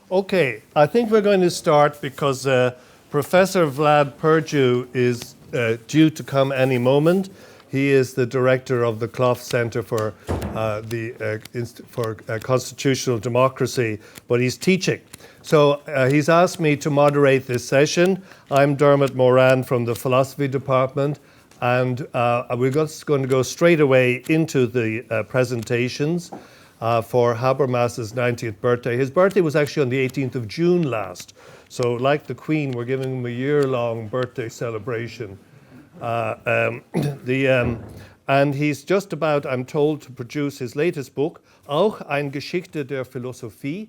Okay, I think we're going to start because Professor Vlad Purju is due to come any moment. He is the director of the Clough Center for Constitutional Democracy, but he's teaching. So he's asked me to moderate this session. I'm Dermot Moran from the Philosophy Department, and we're just going to go straight away into the presentations for Habermas's 90th birthday. His birthday was actually on the 18th of June last. So like the Queen, we're giving him a year-long birthday celebration. And he's just about, I'm told, to produce his latest book, Auch eine Geschichte der Philosophie,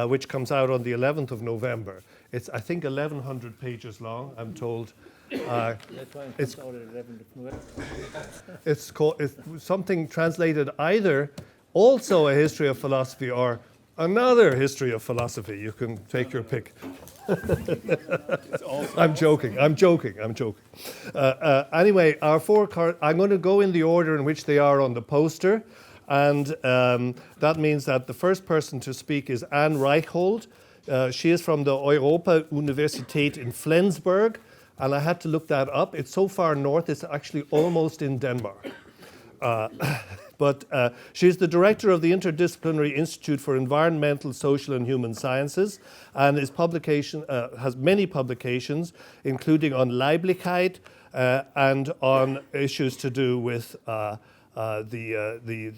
which comes out on the 11th of November. It's, I think, 1,100 pages long, I'm told. It's something translated either also a history of philosophy or another history of philosophy. You can take your pick. I'm joking. Anyway, our four cards, I'm going to go in the order in which they are on the poster. And that means that the first person to speak is Anne Reichold. She is from the Europa Universität in Flensburg. And I had to look that up. It's so far north, it's actually almost in Denmark. But she's the director of the Interdisciplinary Institute for Environmental, Social and Human Sciences, and has many publications, including on Leiblichkeit and on issues to do with the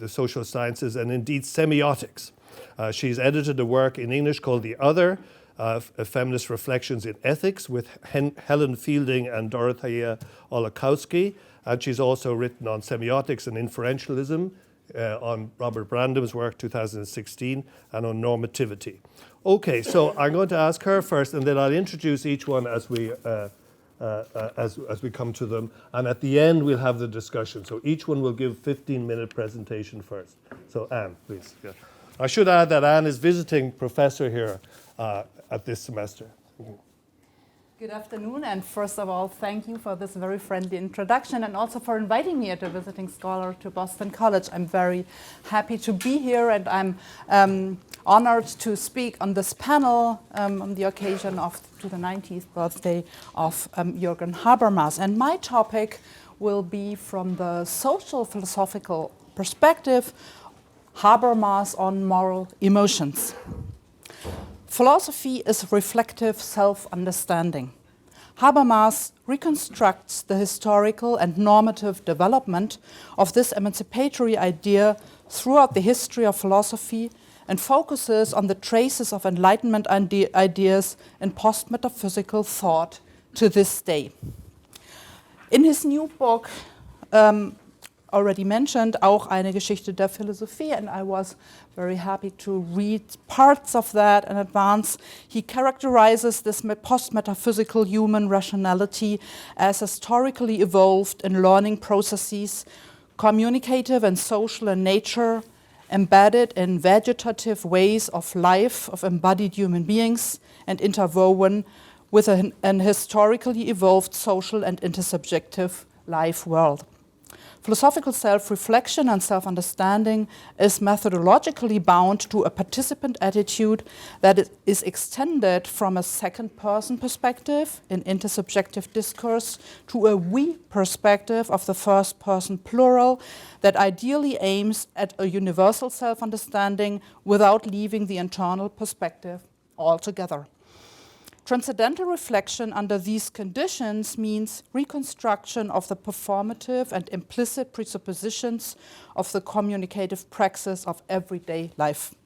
social sciences and indeed semiotics. She's edited a work in English called The Other, Feminist Reflections in Ethics with Helen Fielding and Dorothea Olakowski. And she's also written on semiotics and inferentialism, on Robert Brandam's work, 2016, and on normativity. Okay, so I'm going to ask her first, and then I'll introduce each one as we come to them. And at the end, we'll have the discussion. So each one will give a 15-minute presentation first. So Anne, please. Yeah. I should add that Anne is visiting professor here at this semester. Good afternoon, and first of all, thank you for this very friendly introduction and also for inviting me as a visiting scholar to Boston College. I'm very happy to be here, and I'm honored to speak on this panel on the occasion of the 90th birthday of Jürgen Habermas. And my topic will be from the social philosophical perspective, Habermas on moral emotions. Philosophy is reflective self-understanding. Habermas reconstructs the historical and normative development of this emancipatory idea throughout the history of philosophy and focuses on the traces of Enlightenment ideas in post-metaphysical thought to this day. In his new book, already mentioned, Auch eine Geschichte der Philosophie, and I was very happy to read parts of that in advance. He characterizes this post-metaphysical human rationality as historically evolved in learning processes, communicative and social in nature, embedded in vegetative ways of life of embodied human beings, and interwoven with an historically evolved social and intersubjective life world. Philosophical self-reflection and self-understanding is methodologically bound to a participant attitude that is extended from a second-person perspective in intersubjective discourse to a we perspective of the first-person plural that ideally aims at a universal self-understanding without leaving the internal perspective altogether. Transcendental reflection under these conditions means reconstruction of the performative and implicit presuppositions of the communicative praxis of everyday life.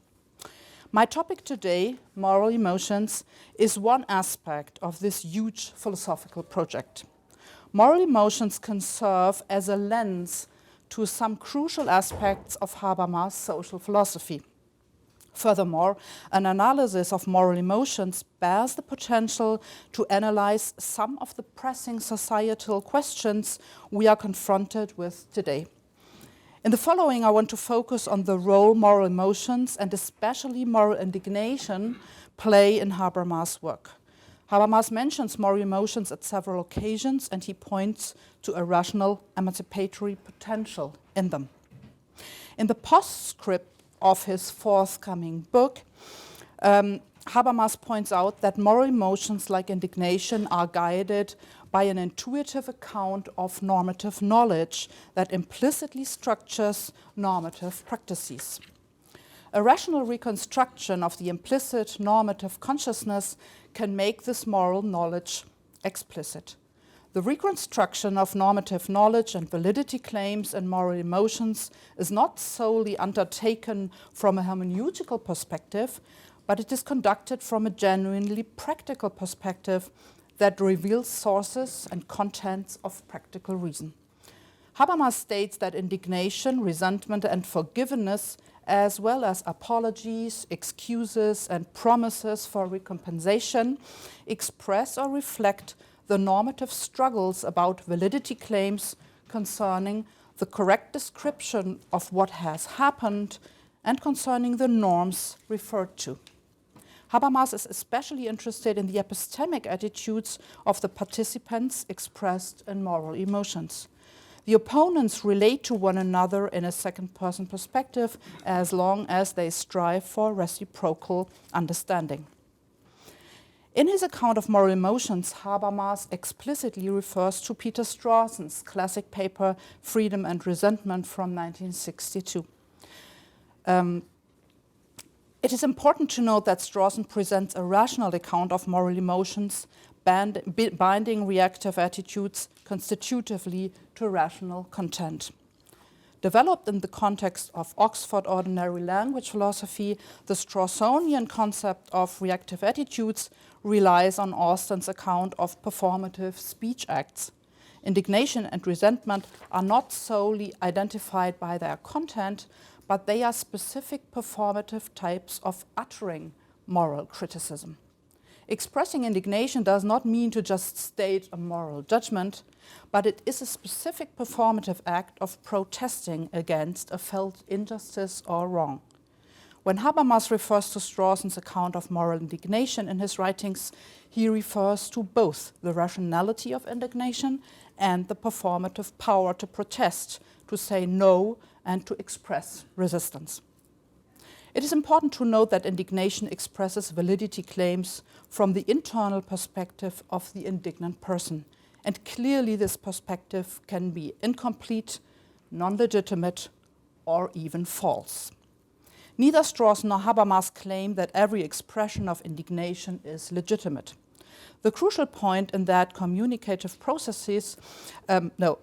My topic today, moral emotions, is one aspect of this huge philosophical project. Moral emotions can serve as a lens to some crucial aspects of Habermas' social philosophy. Furthermore, an analysis of moral emotions bears the potential to analyze some of the pressing societal questions we are confronted with today. In the following, I want to focus on the role moral emotions and especially moral indignation play in Habermas' work. Habermas mentions moral emotions at several occasions, and he points to a rational emancipatory potential in them. In the postscript of his forthcoming book, Habermas points out that moral emotions like indignation are guided by an intuitive account of normative knowledge that implicitly structures normative practices. A rational reconstruction of the implicit normative consciousness can make this moral knowledge explicit. The reconstruction of normative knowledge and validity claims and moral emotions is not solely undertaken from a hermeneutical perspective, but it is conducted from a genuinely practical perspective that reveals sources and contents of practical reason. Habermas states that indignation, resentment, and forgiveness, as well as apologies, excuses, and promises for recompensation, express or reflect the normative struggles about validity claims concerning the correct description of what has happened and concerning the norms referred to. Habermas is especially interested in the epistemic attitudes of the participants expressed in moral emotions. The opponents relate to one another in a second-person perspective as long as they strive for reciprocal understanding. In his account of moral emotions, Habermas explicitly refers to Peter Strawson's classic paper Freedom and Resentment from 1962. It is important to note that Strawson presents a rational account of moral emotions, binding reactive attitudes constitutively to rational content. Developed in the context of Oxford ordinary language philosophy, the Strawsonian concept of reactive attitudes relies on Austin's account of performative speech acts. Indignation and resentment are not solely identified by their content, but they are specific performative types of uttering moral criticism. Expressing indignation does not mean to just state a moral judgment, but it is a specific performative act of protesting against a felt injustice or wrong. When Habermas refers to Strawson's account of moral indignation in his writings, he refers to both the rationality of indignation and the performative power to protest, to say no, and to express resistance. It is important to note that indignation expresses validity claims from the internal perspective of the indignant person, and clearly this perspective can be incomplete, non-legitimate, or even false. Neither Strawson nor Habermas claim that every expression of indignation is legitimate. The crucial point in that communicative processes, the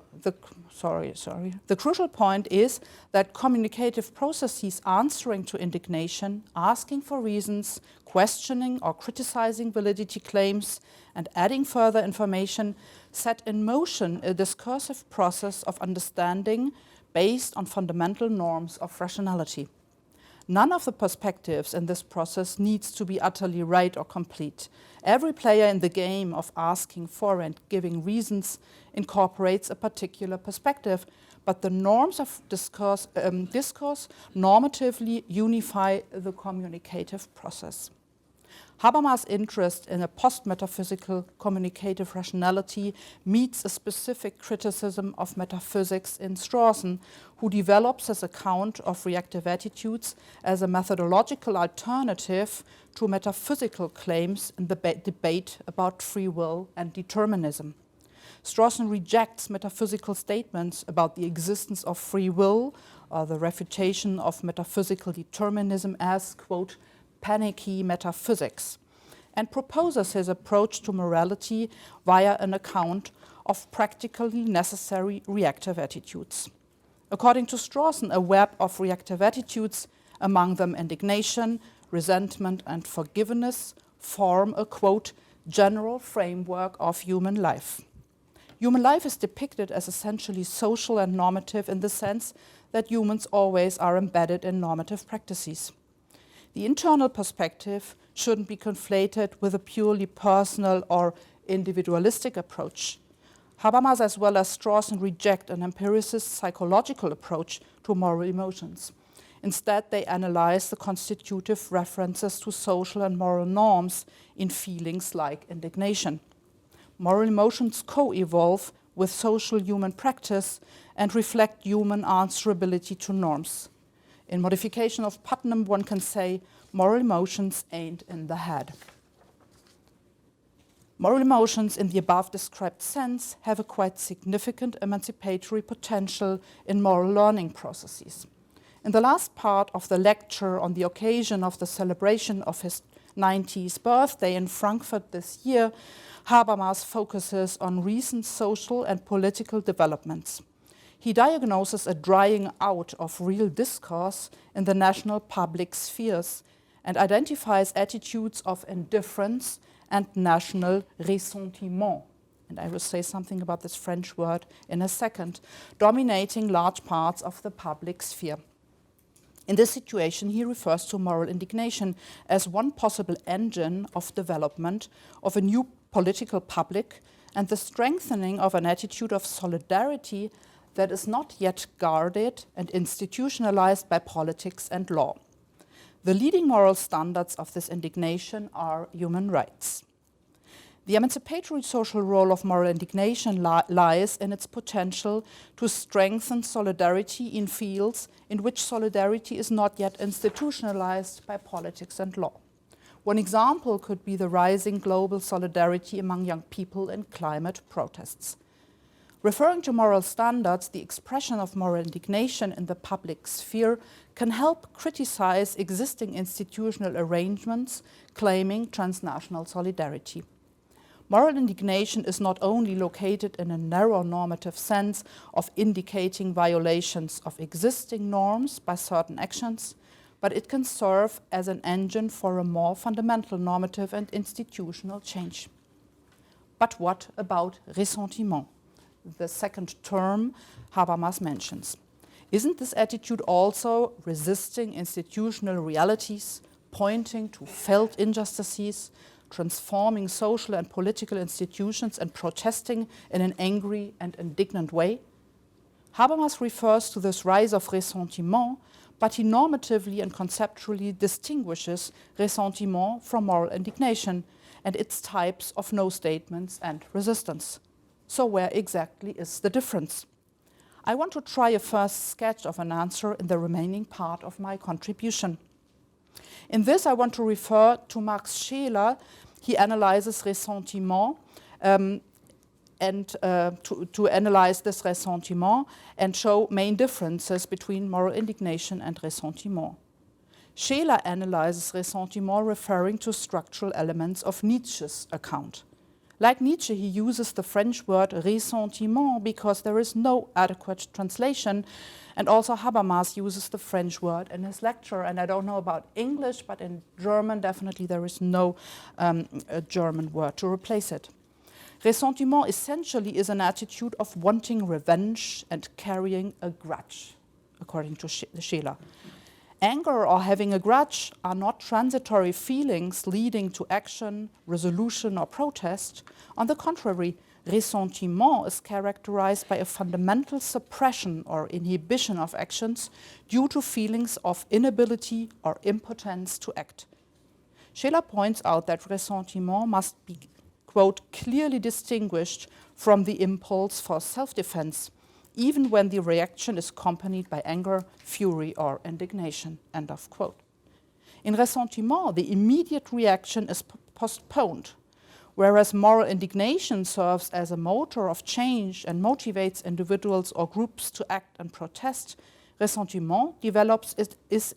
crucial point is that communicative processes answering to indignation, asking for reasons, questioning or criticizing validity claims, and adding further information set in motion a discursive process of understanding based on fundamental norms of rationality. None of the perspectives in this process needs to be utterly right or complete. Every player in the game of asking for and giving reasons incorporates a particular perspective, but the norms of discourse normatively unify the communicative process. Habermas' interest in a post-metaphysical communicative rationality meets a specific criticism of metaphysics in Strawson, who develops his account of reactive attitudes as a methodological alternative to metaphysical claims in the debate about free will and determinism. Strawson rejects metaphysical statements about the existence of free will or the refutation of metaphysical determinism as, quote, panicky metaphysics, and proposes his approach to morality via an account of practically necessary reactive attitudes. According to Strawson, a web of reactive attitudes, among them indignation, resentment, and forgiveness, form a, quote, general framework of human life. Human life is depicted as essentially social and normative in the sense that humans always are embedded in normative practices. The internal perspective shouldn't be conflated with a purely personal or individualistic approach. Habermas as well as Strawson reject an empiricist psychological approach to moral emotions. Instead, they analyze the constitutive references to social and moral norms in feelings like indignation. Moral emotions co-evolve with social human practice and reflect human answerability to norms. In modification of Putnam, one can say moral emotions ain't in the head. Moral emotions in the above described sense have a quite significant emancipatory potential in moral learning processes. In the last part of the lecture on the occasion of the celebration of his 90th birthday in Frankfurt this year, Habermas focuses on recent social and political developments. He diagnoses a drying out of real discourse in the national public spheres and identifies attitudes of indifference and national ressentiment, and I will say something about this French word in a second, dominating large parts of the public sphere. In this situation, he refers to moral indignation as one possible engine of development of a new political public and the strengthening of an attitude of solidarity that is not yet guarded and institutionalized by politics and law. The leading moral standards of this indignation are human rights. The emancipatory social role of moral indignation lies in its potential to strengthen solidarity in fields in which solidarity is not yet institutionalized by politics and law. One example could be the rising global solidarity among young people in climate protests. Referring to moral standards, the expression of moral indignation in the public sphere can help criticize existing institutional arrangements claiming transnational solidarity. Moral indignation is not only located in a narrow normative sense of indicating violations of existing norms by certain actions, but it can serve as an engine for a more fundamental normative and institutional change. But what about ressentiment? The second term Habermas mentions. Isn't this attitude also resisting institutional realities, pointing to felt injustices, transforming social and political institutions and protesting in an angry and indignant way? Habermas refers to this rise of ressentiment, but he normatively and conceptually distinguishes ressentiment from moral indignation and its types of no statements and resistance. So where exactly is the difference? I want to try a first sketch of an answer in the remaining part of my contribution. In this, I want to refer to Max Scheler. He analyzes ressentiment to analyze this ressentiment and show main differences between moral indignation and ressentiment. Scheler analyzes ressentiment referring to structural elements of Nietzsche's account. Like Nietzsche, he uses the French word ressentiment because there is no adequate translation, and also Habermas uses the French word in his lecture. And I don't know about English, but in German, definitely there is no German word to replace it. Ressentiment essentially is an attitude of wanting revenge and carrying a grudge, according to Scheler. Anger or having a grudge are not transitory feelings leading to action, resolution, or protest. On the contrary, ressentiment is characterized by a fundamental suppression or inhibition of actions due to feelings of inability or impotence to act. Scheler points out that ressentiment must be, quote, clearly distinguished from the impulse for self-defense, even when the reaction is accompanied by anger, fury, or indignation, end of quote. In ressentiment, the immediate reaction is postponed, whereas moral indignation serves as a motor of change and motivates individuals or groups to act and protest. Ressentiment develops its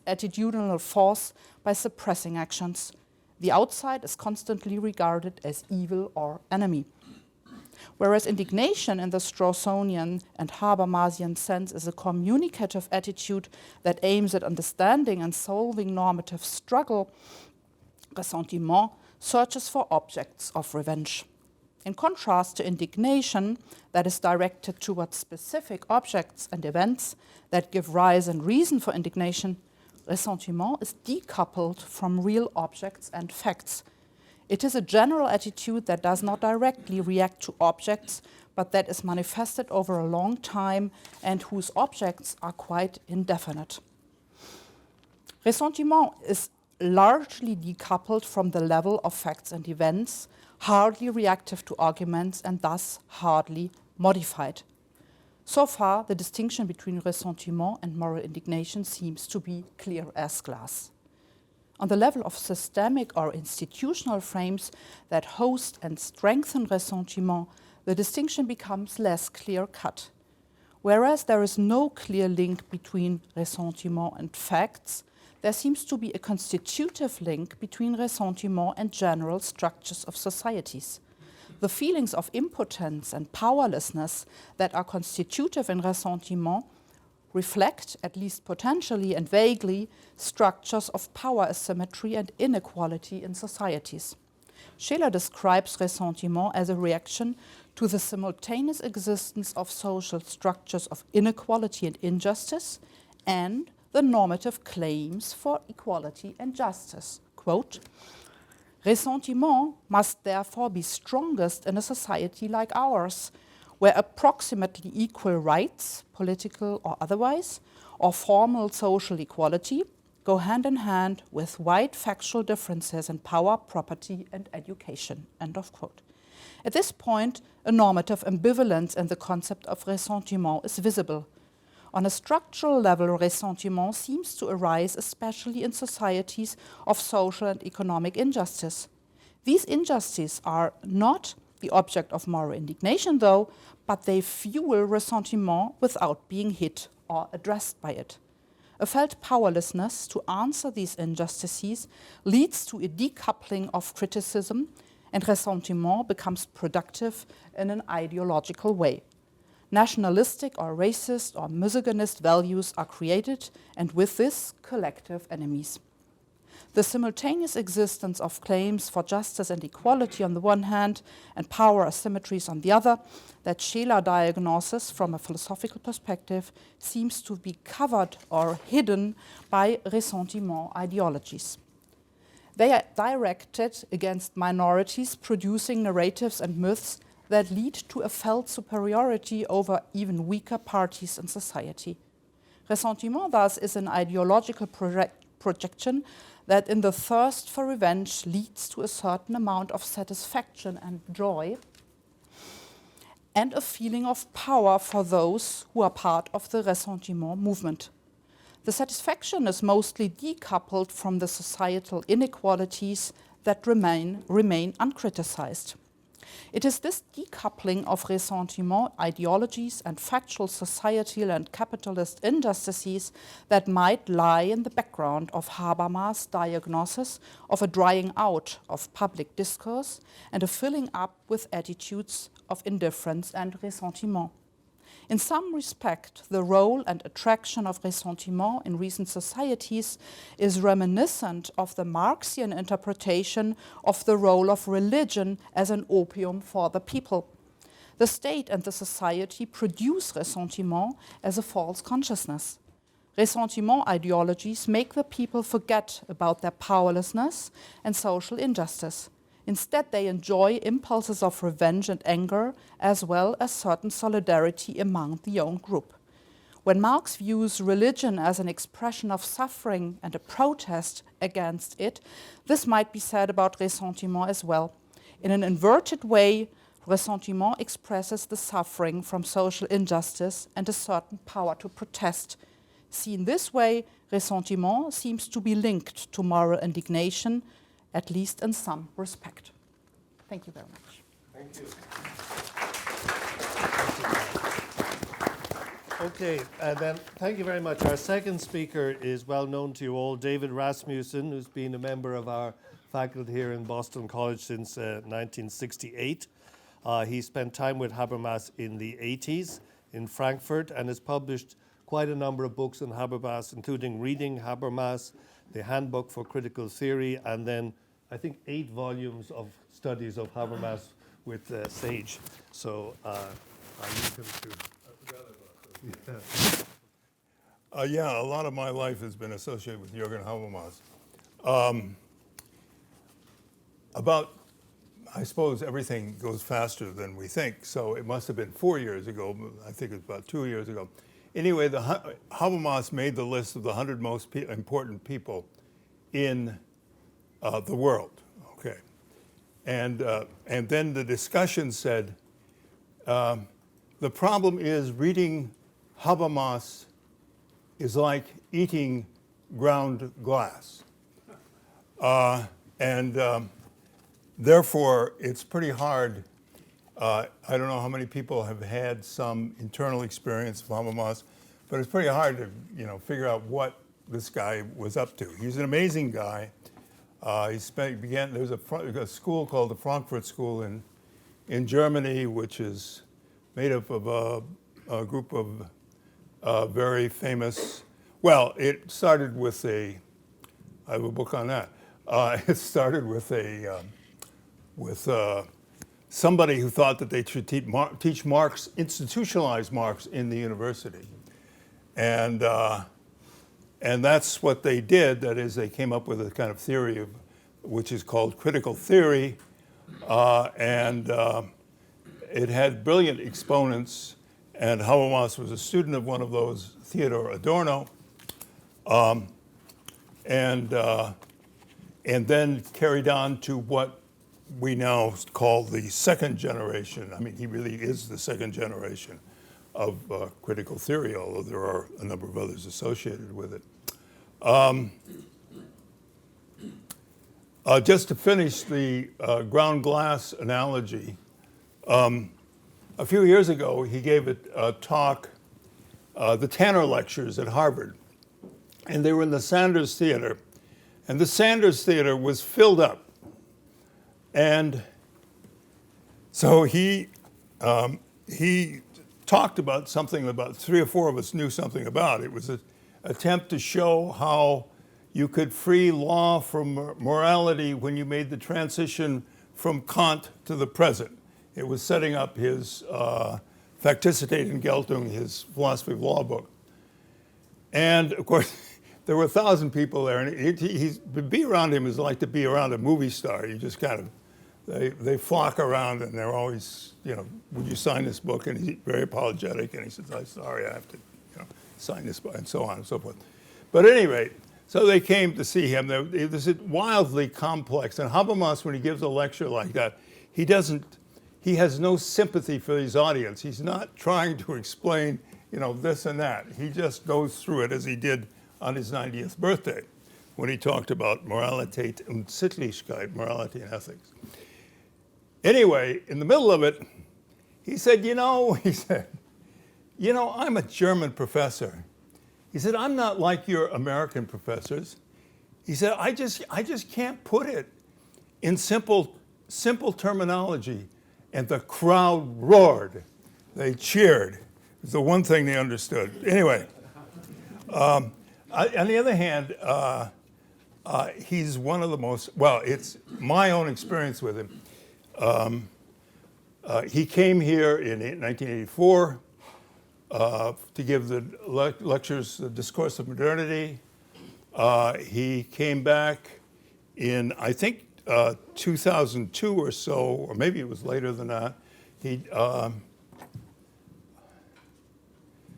attitudinal force by suppressing actions. The outside is constantly regarded as evil or enemy. Whereas indignation in the Strawsonian and Habermasian sense is a communicative attitude that aims at understanding and solving normative struggle, ressentiment searches for objects of revenge. In contrast to indignation that is directed towards specific objects and events that give rise and reason for indignation, ressentiment is decoupled from real objects and facts. It is a general attitude that does not directly react to objects, but that is manifested over a long time and whose objects are quite indefinite. Ressentiment is largely decoupled from the level of facts and events, hardly reactive to arguments and thus hardly modified. So far, the distinction between ressentiment and moral indignation seems to be clear as glass. On the level of systemic or institutional frames that host and strengthen ressentiment, the distinction becomes less clear-cut. Whereas there is no clear link between ressentiment and facts, there seems to be a constitutive link between ressentiment and general structures of societies. The feelings of impotence and powerlessness that are constitutive in ressentiment reflect, at least potentially and vaguely, structures of power asymmetry and inequality in societies. Scheler describes ressentiment as a reaction to the simultaneous existence of social structures of inequality and injustice and the normative claims for equality and justice. Quote, "Ressentiment must therefore be strongest in a society like ours, where approximately equal rights, political or otherwise, or formal social equality, go hand in hand with wide factual differences in power, property, and education." End of quote. At this point, a normative ambivalence in the concept of ressentiment is visible. On a structural level, ressentiment seems to arise especially in societies of social and economic injustice. These injustices are not the object of moral indignation, though, but they fuel ressentiment without being hit or addressed by it. A felt powerlessness to answer these injustices leads to a decoupling of criticism, and ressentiment becomes productive in an ideological way. Nationalistic or racist or misogynist values are created, and with this, collective enemies. The simultaneous existence of claims for justice and equality on the one hand and power asymmetries on the other, that Scheler diagnoses from a philosophical perspective, seems to be covered or hidden by ressentiment ideologies. They are directed against minorities producing narratives and myths that lead to a felt superiority over even weaker parties in society. Ressentiment, thus, is an ideological projection that in the thirst for revenge leads to a certain amount of satisfaction and joy and a feeling of power for those who are part of the ressentiment movement. The satisfaction is mostly decoupled from the societal inequalities that remain uncriticized. It is this decoupling of ressentiment ideologies and factual societal and capitalist injustices that might lie in the background of Habermas' diagnosis of a drying out of public discourse and a filling up with attitudes of indifference and ressentiment. In some respect, the role and attraction of ressentiment in recent societies is reminiscent of the Marxian interpretation of the role of religion as an opium for the people. The state and the society produce ressentiment as a false consciousness. Ressentiment ideologies make the people forget about their powerlessness and social injustice. Instead, they enjoy impulses of revenge and anger, as well as certain solidarity among the own group. When Marx views religion as an expression of suffering and a protest against it, this might be said about ressentiment as well. In an inverted way, ressentiment expresses the suffering from social injustice and a certain power to protest. Seen this way, ressentiment seems to be linked to moral indignation, at least in some respect. Thank you very much. Thank you. Okay, and then thank you very much. Our second speaker is well known to you all, David Rasmussen, who's been a member of our faculty here in Boston College since 1968. He spent time with Habermas in the 80s in Frankfurt and has published quite a number of books on Habermas, including Reading Habermas, the Handbook for Critical Theory, and then I think 8 volumes of studies of Habermas with Sage. So I leave him to. Yeah, a lot of my life has been associated with Jürgen Habermas. I suppose everything goes faster than we think, so it must have been 4 years ago, I think it's about 2 years ago. Anyway, Habermas made the list of the 100 most important people in the world, okay. And then the discussion said, the problem is reading Habermas is like eating ground glass. Therefore, it's pretty hard. I don't know how many people have had some internal experience of Habermas, but it's pretty hard to figure out what this guy was up to. He's an amazing guy. There's a school called the Frankfurt School in Germany, which is made up of a group of very famous. Well, it started with I have a book on that. It started with somebody who thought that they should teach Marx, institutionalize Marx in the university, and that's what they did. That is, they came up with a kind of theory which is called critical theory, and it had brilliant exponents. And Habermas was a student of one of those, Theodor Adorno, and then carried on to what we now call the second generation. I mean, he really is the second generation of critical theory, although there are a number of others associated with it. Just to finish the ground glass analogy, a few years ago, he gave a talk, the Tanner Lectures at Harvard, and they were in the Sanders Theater, and the Sanders Theater was filled up. And so he talked about something about 3 or 4 of us knew something about. It was an attempt to show how you could free law from morality when you made the transition from Kant to the present. It was setting up his Faktizitäten und Geltung, his philosophy of law book. And of course, there were 1,000 people there, and to be around him is like to be around a movie star. You just kind of, they flock around, and they're always, would you sign this book? And he's very apologetic, and he says, I'm sorry, I have to sign this book, and so on and so forth. But at any rate, so they came to see him. This is wildly complex. And Habermas, when he gives a lecture like that, he has no sympathy for his audience. He's not trying to explain, this and that. He just goes through it as he did on his 90th birthday, when he talked about Moralität und Sittlichkeit, morality and ethics. Anyway, in the middle of it, he said, I'm a German professor. He said, I'm not like your American professors. He said, I just can't put it in simple terminology. And the crowd roared. They cheered. It was the one thing they understood. Anyway, on the other hand, he's one of the most, it's my own experience with him. He came here in 1984 to give the lectures, The Discourse of Modernity. He came back in, I think, 2002 or so, or maybe it was later than that.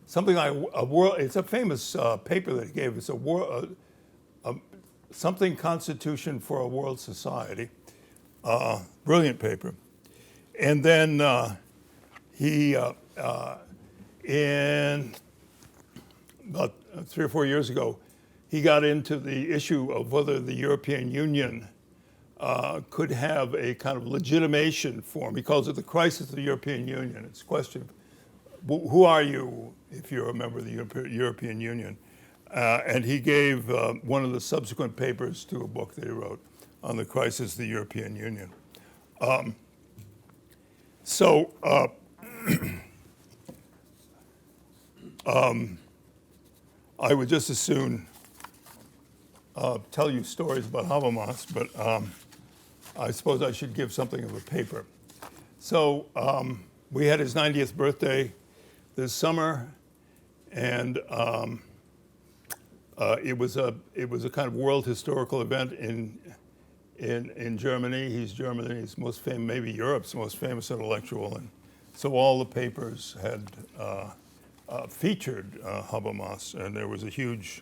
Something like a world. It's a famous paper that he gave. It's something Constitution for a World Society. Brilliant paper. And then he, in about 3 or 4 years ago, he got into the issue of whether the European Union could have a kind of legitimation form. He calls it the crisis of the European Union. It's a question of who are you if you're a member of the European Union? And he gave one of the subsequent papers to a book that he wrote on the crisis of the European Union. I would just as soon tell you stories about Habermas, but I suppose I should give something of a paper. So we had his 90th birthday this summer, and it was a kind of world historical event in Germany. He's Germany's most famous, maybe Europe's most famous intellectual, and so all the papers had featured Habermas, and there was a huge.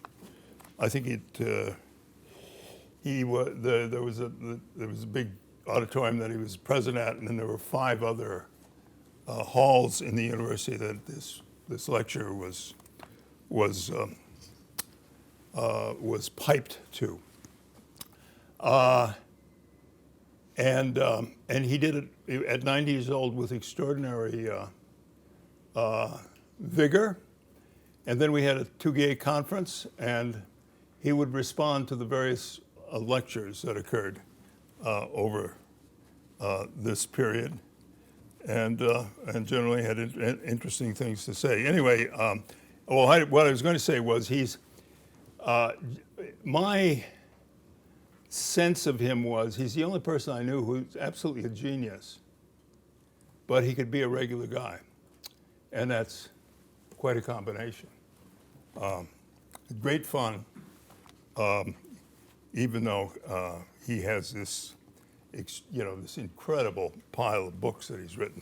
I think there was a big auditorium that he was present at, and then there were 5 other halls in the university that this lecture was piped to. And he did it at 90 years old with extraordinary vigor. And then we had a two-gay conference, and he would respond to the various lectures that occurred over this period, and generally had interesting things to say. Anyway, what I was going to say was my sense of him was he's the only person I knew who's absolutely a genius, but he could be a regular guy, and that's quite a combination. Great fun, even though he has this, this incredible pile of books that he's written,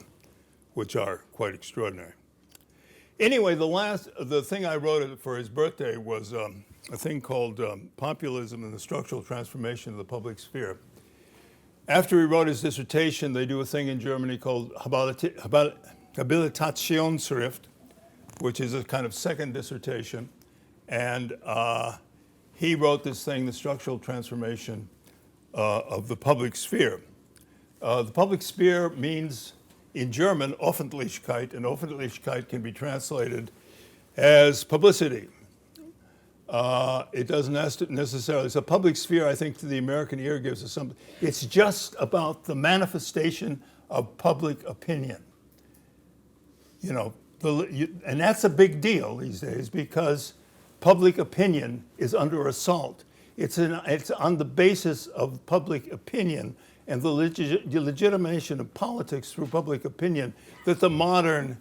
which are quite extraordinary. Anyway, the thing I wrote for his birthday was a thing called Populism and the Structural Transformation of the Public Sphere. After he wrote his dissertation, they do a thing in Germany called Habilitationsschrift, which is a kind of second dissertation. And he wrote this thing, The Structural Transformation of the Public Sphere. The public sphere means, in German, Öffentlichkeit, and Öffentlichkeit can be translated as publicity. It doesn't necessarily, so public sphere, I think, to the American ear gives us something. It's just about the manifestation of public opinion. And that's a big deal these days because public opinion is under assault. It's on the basis of public opinion and the legitimation of politics through public opinion that the modern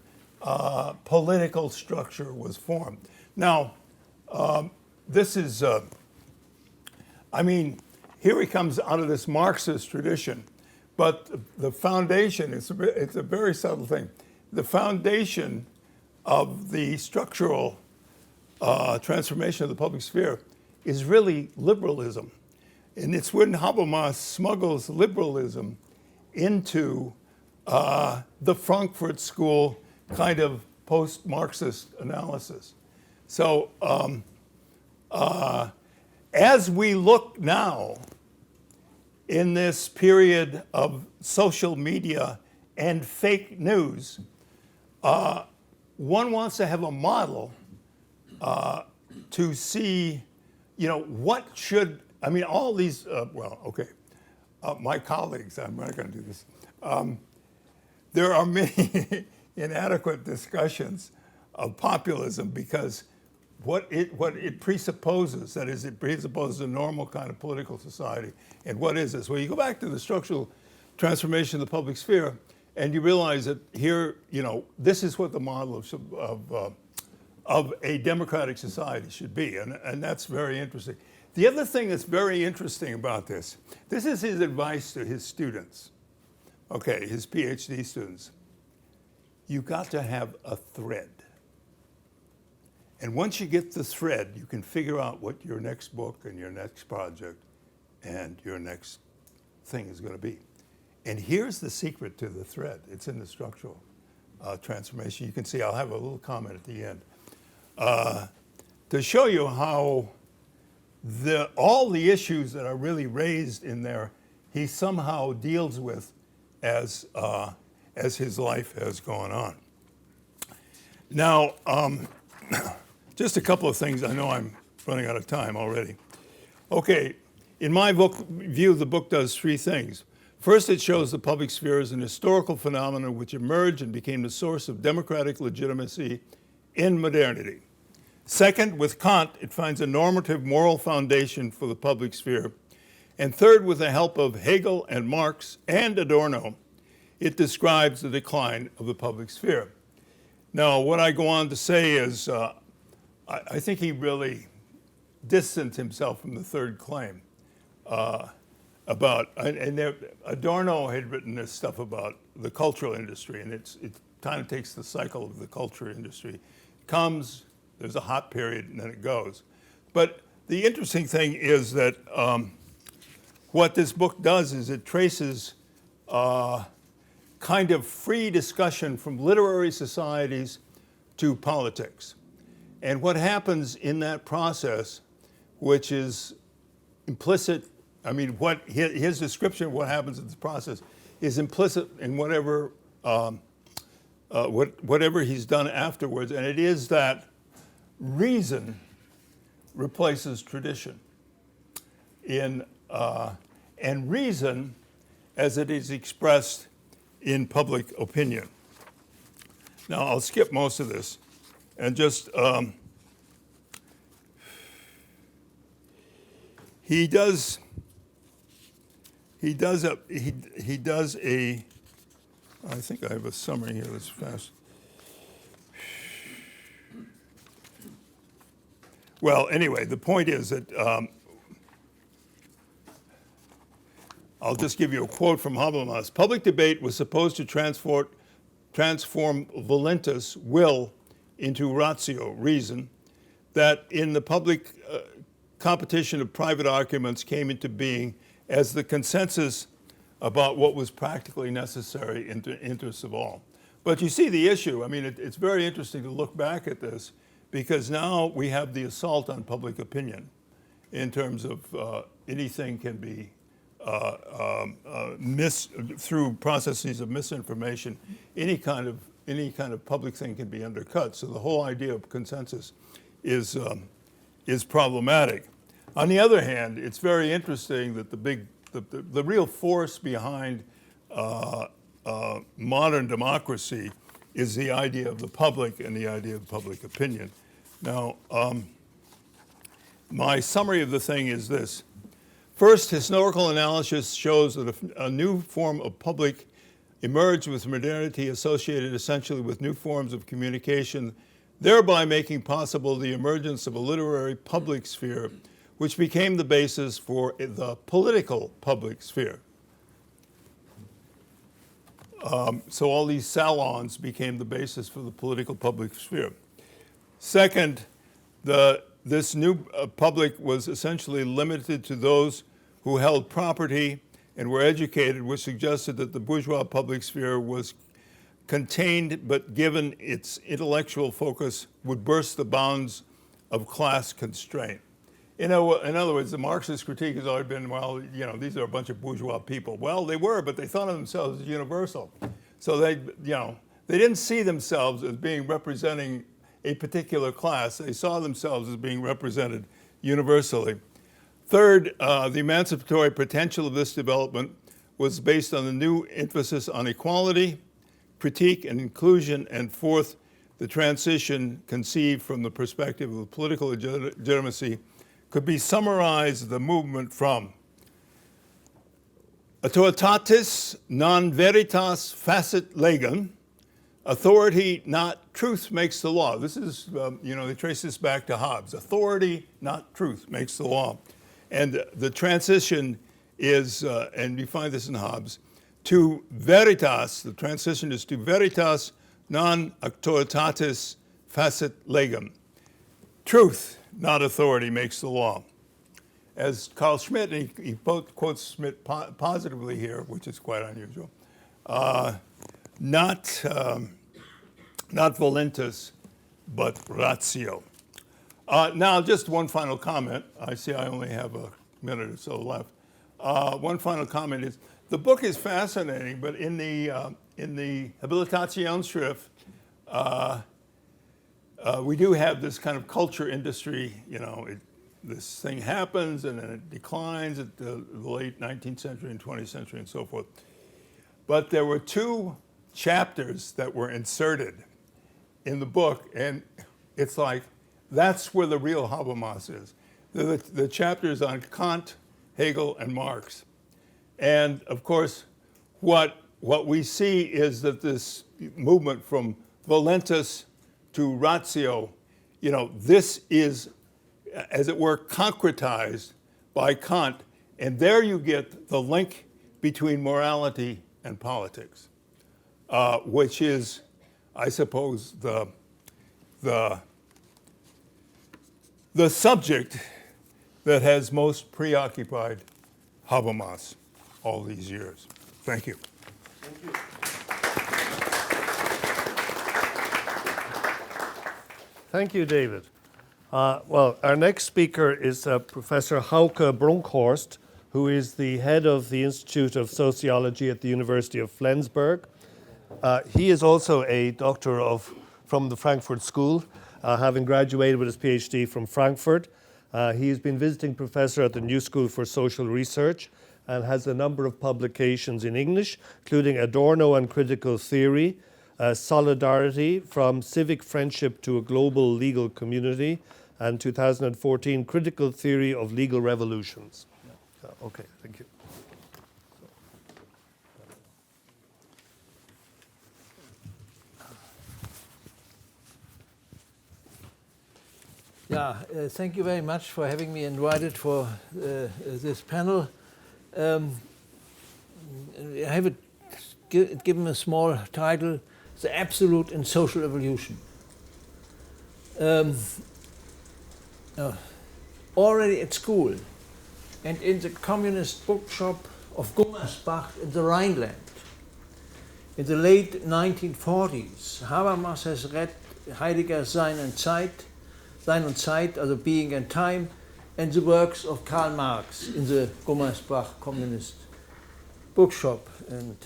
political structure was formed. Now, this is, here he comes out of this Marxist tradition, but the foundation, it's a very subtle thing. The foundation of the structural transformation of the public sphere is really liberalism. And it's when Habermas smuggles liberalism into the Frankfurt School kind of post-Marxist analysis. So as we look now in this period of social media and fake news, one wants to have a model to see, what should, all these, my colleagues, I'm not going to do this. There are many inadequate discussions of populism because what it presupposes, that is, it presupposes a normal kind of political society. And what is this? Well, you go back to the structural transformation of the public sphere, and you realize that here, this is what the model of a democratic society should be, and that's very interesting. The other thing that's very interesting about this is his advice to his students, his PhD students. You got to have a thread. And once you get the thread, you can figure out what your next book and your next project and your next thing is going to be. And here's the secret to the thread. It's in the structural transformation. You can see, I'll have a little comment at the end, to show you how all the issues that are really raised in there, he somehow deals with as his life has gone on. Now, just a couple of things. I know I'm running out of time already. Okay, in my view, the book does three things. First, it shows the public sphere as an historical phenomenon which emerged and became the source of democratic legitimacy in modernity. Second, with Kant, it finds a normative moral foundation for the public sphere. And third, with the help of Hegel and Marx and Adorno, it describes the decline of the public sphere. Now, what I go on to say is, I think he really distanced himself from the third claim Adorno had written this stuff about the cultural industry, and it kind of takes the cycle of the culture industry. Comes, there's a hot period, and then it goes. But the interesting thing is that what this book does is it traces kind of free discussion from literary societies to politics. And what happens in that process, which is implicit I mean, what his description of what happens in this process is implicit in whatever he's done afterwards, and it is that reason replaces tradition. And reason, as it is expressed in public opinion. Now, I'll skip most of this and just he does a I think I have a summary here that's fast. Well, anyway, the point is that I'll just give you a quote from Habermas. Public debate was supposed to transform volentus, will, into ratio, reason, that in the public competition of private arguments came into being as the consensus about what was practically necessary in the interests of all. But you see the issue. I mean, it's very interesting to look back at this, because now we have the assault on public opinion in terms of anything can be through processes of misinformation, any kind of public thing can be undercut. So the whole idea of consensus is problematic. On the other hand, it's very interesting that the real force behind modern democracy is the idea of the public and the idea of public opinion. Now, my summary of the thing is this. First, historical analysis shows that a new form of public emerged with modernity associated essentially with new forms of communication, thereby making possible the emergence of a literary public sphere, which became the basis for the political public sphere. So all these salons became the basis for the political public sphere. Second, this new public was essentially limited to those who held property and were educated, which suggested that the bourgeois public sphere was contained, but given its intellectual focus, would burst the bounds of class constraint. In other words, the Marxist critique has always been, well, these are a bunch of bourgeois people. Well, they were, but they thought of themselves as universal. So they didn't see themselves as being representing a particular class. They saw themselves as being represented universally. Third, the emancipatory potential of this development was based on the new emphasis on equality, critique, and inclusion. And fourth, the transition conceived from the perspective of political legitimacy could be summarized the movement from autoritatis non veritas facit legem, authority, not truth, makes the law. This is, they trace this back to Hobbes. Authority, not truth, makes the law. And the transition is, and you find this in Hobbes, to veritas. The transition is to veritas non autoritatis facit legem. Truth, not authority, makes the law. As Carl Schmitt, and he quotes Schmitt positively here, which is quite unusual, not volentus, but ratio. Now, just one final comment. I see I only have a minute or so left. One final comment is, the book is fascinating, but in the Habilitationsschrift, we do have this kind of culture industry, this thing happens and then it declines at the late 19th century and 20th century and so forth. But there were 2 chapters that were inserted in the book, and it's like, that's where the real Habermas is. The chapters on Kant, Hegel, and Marx. And of course, what we see is that this movement from volentus to ratio, this is, as it were, concretized by Kant. And there you get the link between morality and politics, which is, I suppose, the subject that has most preoccupied Habermas all these years. Thank you. Thank you. Thank you, David. Well, our next speaker is Professor Hauke Brunkhorst who is the head of the Institute of Sociology at the University of Flensburg. He is also a doctor from the Frankfurt School, having graduated with his PhD from Frankfurt. He's been visiting professor at the New School for Social Research and has a number of publications in English, including Adorno and Critical Theory, Solidarity, From Civic Friendship to a Global Legal Community, and 2014, Critical Theory of Legal Revolutions. Okay, thank you. Yeah, thank you very much for having me invited for this panel. I have given a small title, The Absolute in Social Evolution. Already at school and in the communist bookshop of Gummersbach in the Rhineland, in the late 1940s, Habermas has read Heidegger's Sein und Zeit, also Being and Time, and the works of Karl Marx in the Gummersbach communist bookshop, and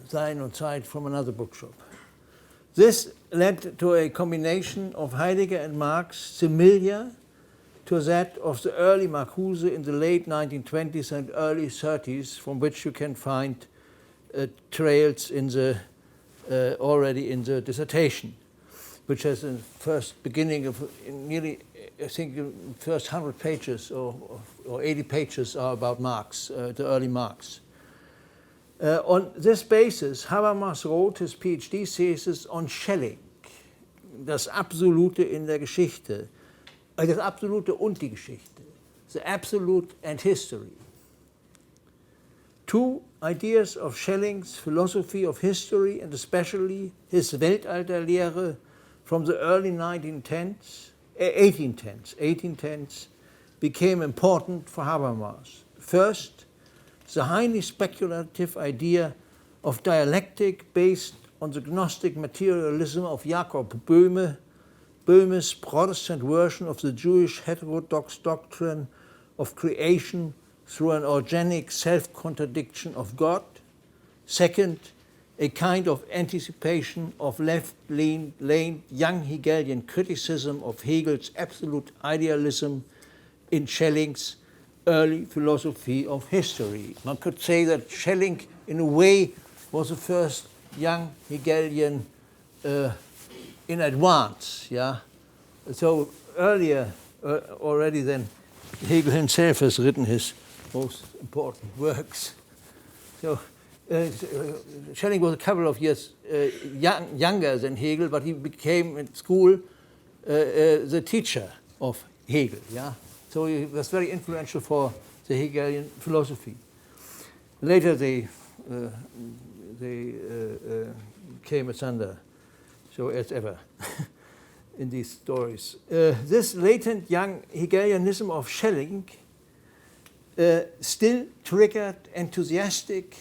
Sein und Zeit from another bookshop. This led to a combination of Heidegger and Marx similar to that of the early Marcuse in the late 1920s and early 30s, from which you can find trails in the already in the dissertation, which has a first beginning of nearly, I think, the first 100 pages or 80 pages are about Marx, the early Marx. On this basis, Habermas wrote his PhD thesis on Schelling, das Absolute in der Geschichte, das Absolute und die Geschichte, the Absolute and History. Two ideas of Schelling's philosophy of history, and especially his Weltalterlehre from the early 1810s, became important for Habermas. First, the highly speculative idea of dialectic based on the Gnostic materialism of Jakob Böhme, Böhme's Protestant version of the Jewish heterodox doctrine of creation through an organic self-contradiction of God. Second, a kind of anticipation of left-leaning young Hegelian criticism of Hegel's absolute idealism in Schelling's early philosophy of history. One could say that Schelling, in a way, was the first young Hegelian in advance. Yeah, so earlier already than Hegel himself has written his most important works. So Schelling was a couple of years younger than Hegel, but he became at school the teacher of Hegel. Yeah, so he was very influential for the Hegelian philosophy. Later they came asunder, so as ever in these stories. This latent young Hegelianism of Schelling still triggered enthusiastic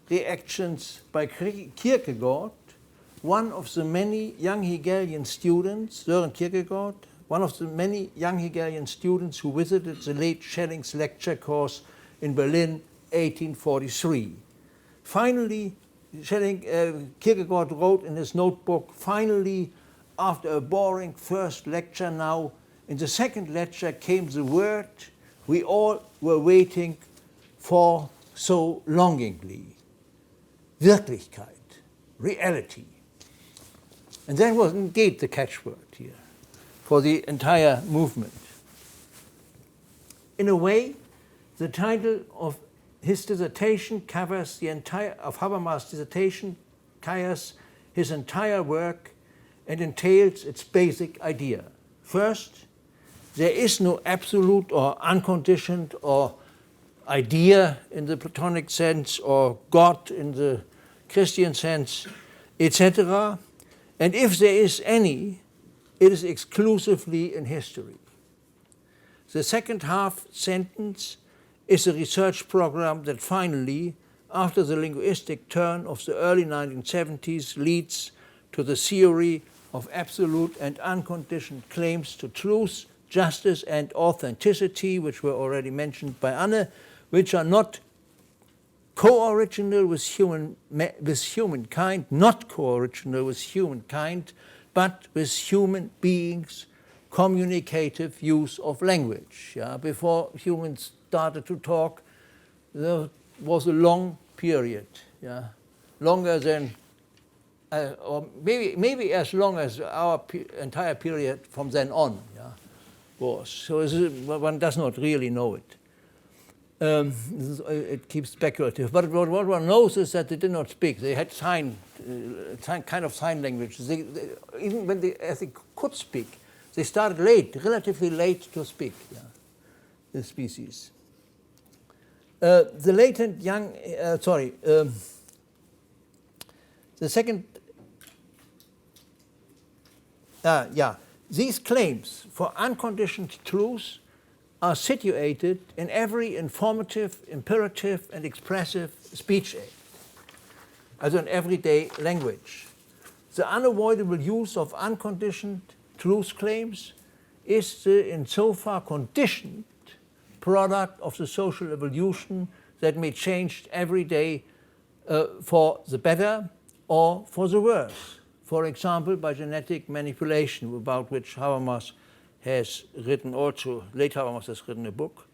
reactions by Kierkegaard, one of the many young Hegelian students, Søren Kierkegaard, one of the many young Hegelian students who visited the late Schelling's lecture course in Berlin, 1843. Finally, Kierkegaard wrote in his notebook, finally, after a boring first lecture now, in the second lecture came the word we all were waiting for so longingly. Wirklichkeit, reality. And that was indeed the catchword here for the entire movement. In a way, the title of his dissertation covers the entire, of Habermas' dissertation, covers his entire work and entails its basic idea. First, there is no absolute or unconditioned or idea in the Platonic sense or God in the Christian sense, etc. And if there is any, it is exclusively in history. The second half sentence is a research program that finally, after the linguistic turn of the early 1970s, leads to the theory of absolute and unconditioned claims to truth justice, and authenticity, which were already mentioned by Anne, which are not co-original with humankind, not co-original with humankind, but with human beings' communicative use of language. Yeah? Before humans started to talk, there was a long period, yeah? Longer than, or maybe as long as our entire period from then on, yeah, was. So one does not really know it. It keeps speculative. But what one knows is that they did not speak. They had kind of sign language. Even when as they could speak, they started late, relatively late to speak, yeah, the species. The latent young, the second, these claims for unconditioned truth are situated in every informative, imperative, and expressive speech aid, as in everyday language. The unavoidable use of unconditioned truth claims is the insofar conditioned product of the social evolution that may change every day for the better or for the worse. For example, by genetic manipulation, about which Habermas has written also, late Habermas has written a book,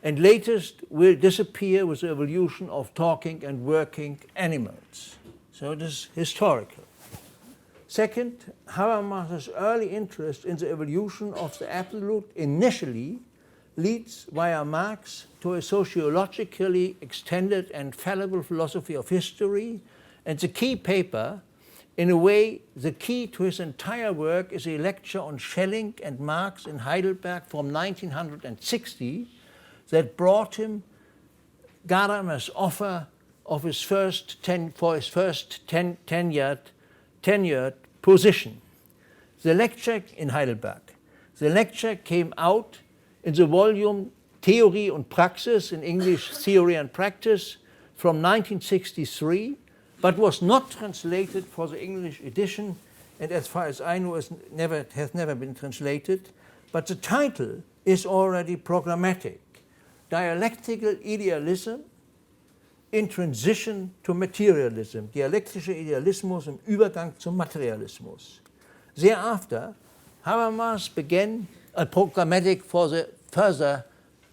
and latest will disappear with the evolution of talking and working animals. So it is historical. Second, Habermas's early interest in the evolution of the absolute initially leads via Marx to a sociologically extended and fallible philosophy of history, and the key paper, in a way, the key to his entire work is a lecture on Schelling and Marx in Heidelberg from 1960 that brought him Gadamer's offer of his first tenured position. The lecture in Heidelberg. The lecture came out in the volume Theorie und Praxis, in English Theory and Practice, from 1963, but was not translated for the English edition, and as far as I know, has never been translated. But the title is already programmatic: Dialectical Idealism in Transition to Materialism, dialektischer Idealismus im Übergang zum Materialismus. Thereafter, Habermas began a programmatic for the further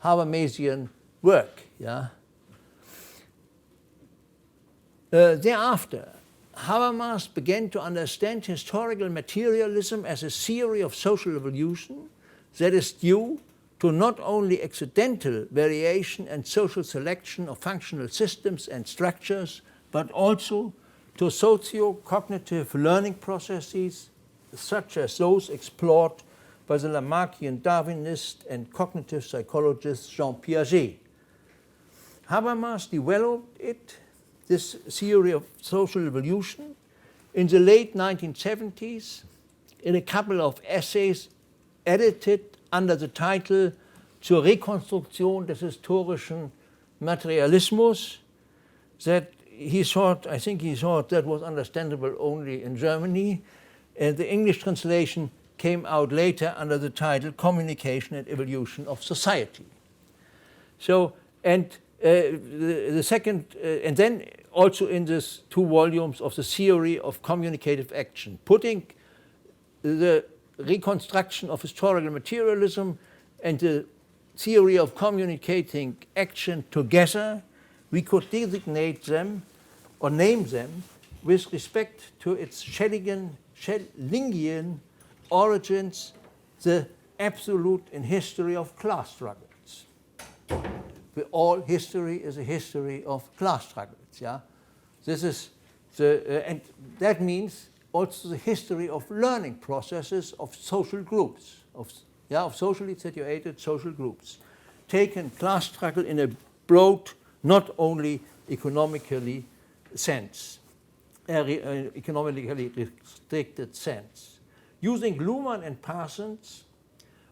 Habermasian work. Yeah? Thereafter, Habermas began to understand historical materialism as a theory of social evolution that is due to not only accidental variation and social selection of functional systems and structures, but also to socio-cognitive learning processes such as those explored by the Lamarckian Darwinist and cognitive psychologist Jean Piaget. Habermas developed this theory of social evolution in the late 1970s in a couple of essays edited under the title Zur Rekonstruktion des historischen Materialismus, that he thought that was understandable only in Germany, and the English translation came out later under the title Communication and Evolution of Society. So, and the second, and then also in these two volumes of the theory of communicative action, putting the reconstruction of historical materialism and the theory of communicating action together, we could designate them or name them with respect to its Schellingian origins, the absolute in history of class struggles. All history is a history of class struggles. Yeah, this is and that means also the history of learning processes of social groups, of socially situated social groups, taken class struggle in a broad, not only economically economically restricted sense. Using Luhmann and Parsons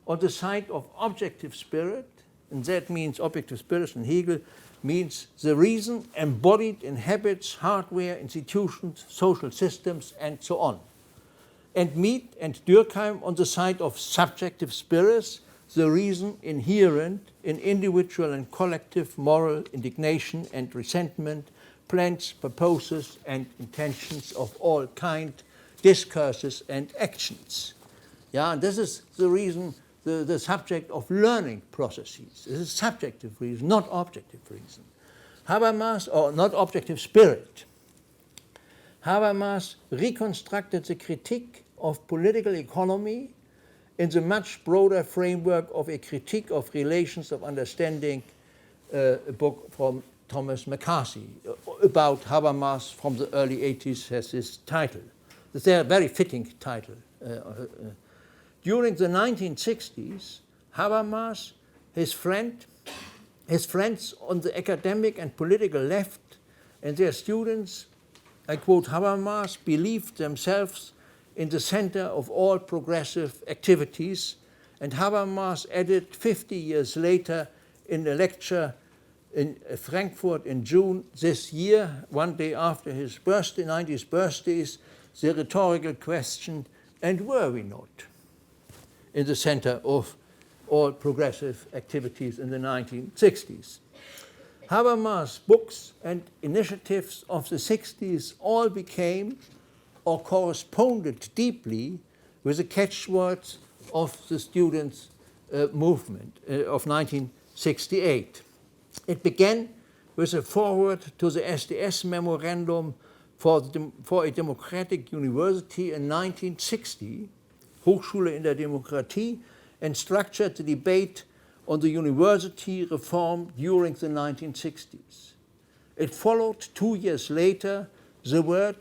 on the side of objective spirit, and that means objective spirit in Hegel means the reason embodied in habits, hardware, institutions, social systems, and so on. And Mead and Durkheim on the side of subjective spirits, the reason inherent in individual and collective moral indignation and resentment, plans, purposes, and intentions of all kind, discourses and actions. Yeah, and this is the reason, the subject of learning processes. This is subjective reason, not objective reason. Habermas, or not objective spirit. Habermas reconstructed the critique of political economy in the much broader framework of a critique of relations of understanding, a book from Thomas McCarthy about Habermas from the early 80s has this title. It's a very fitting title. During the 1960s, Habermas, his friends on the academic and political left and their students, I quote Habermas, believed themselves in the center of all progressive activities, and Habermas added 50 years later in a lecture in Frankfurt in June this year, one day after his birthday, 90th birthdays, the rhetorical question, and were we not in the center of all progressive activities in the 1960s? Habermas' books and initiatives of the 60s all became or corresponded deeply with the catchwords of the students' movement of 1968. It began with a foreword to the SDS memorandum for a democratic university in 1960, Hochschule in der Demokratie, and structured the debate on the university reform during the 1960s. It followed 2 years later the word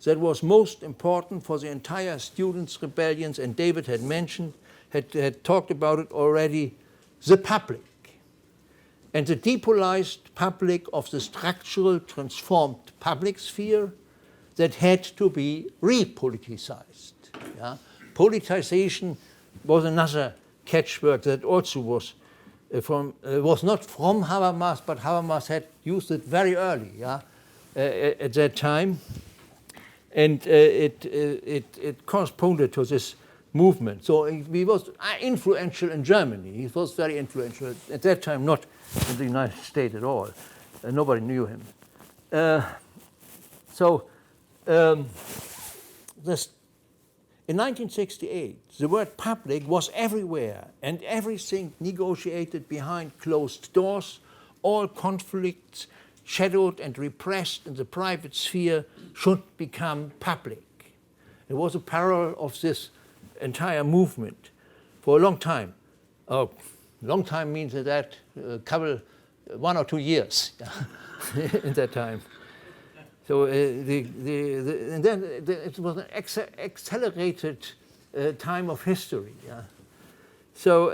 that was most important for the entire students' rebellions, and David had mentioned, had talked about it already, the public. And the depolarized public of the structural transformed public sphere that had to be repoliticized. Yeah? Politicization was another catchword that also was not from Habermas, but Habermas had used it very early, yeah, at that time. And it corresponded to this movement. So he was influential in Germany. He was very influential at that time, not in the United States at all. Nobody knew him. In 1968, the word public was everywhere, and everything negotiated behind closed doors, all conflicts shadowed and repressed in the private sphere should become public. It was a parallel of this entire movement for a long time. Long time means that couple, 1 or 2 years in that time. So and then it was an accelerated time of history. Yeah? So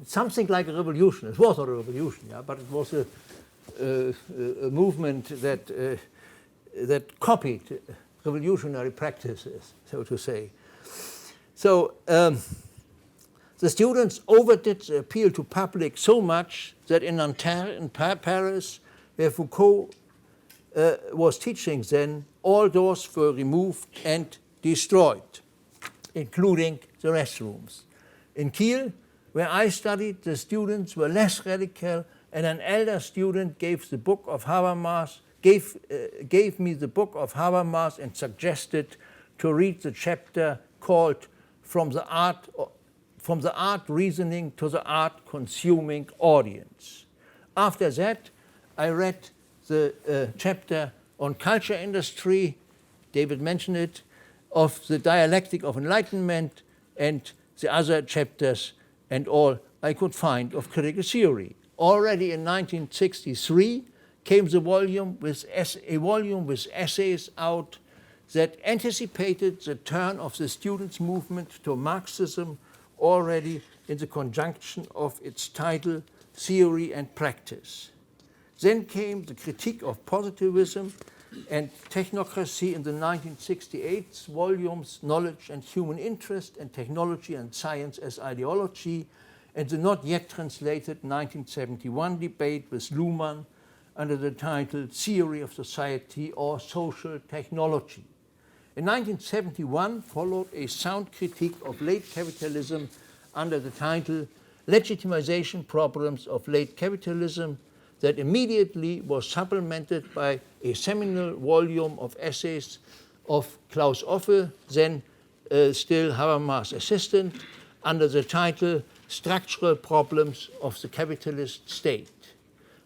something like a revolution. It was not a revolution, yeah, but it was a movement that copied revolutionary practices, so to say. So the students overdid the appeal to public so much that in Nanterre, in Paris, where Foucault was teaching then, all doors were removed and destroyed, including the restrooms. In Kiel, where I studied, the students were less radical, and an elder student gave the book of Habermas, gave me the book of Habermas and suggested to read the chapter called From the Art Reasoning to the Art Consuming Audience. After that, I read the chapter on culture industry, David mentioned it, of the dialectic of enlightenment, and the other chapters and all I could find of critical theory. Already in 1963 came a volume with essays out that anticipated the turn of the students' movement to Marxism already in the conjunction of its title, Theory and Practice. Then came the critique of positivism and technocracy in the 1968 volumes, Knowledge and Human Interest and Technology and Science as Ideology, and the not yet translated 1971 debate with Luhmann under the title Theory of Society or Social Technology. In 1971 followed a sound critique of late capitalism under the title Legitimization Problems of Late Capitalism, that immediately was supplemented by a seminal volume of essays of Klaus Offe, then still Habermas' assistant, under the title Structural Problems of the Capitalist State.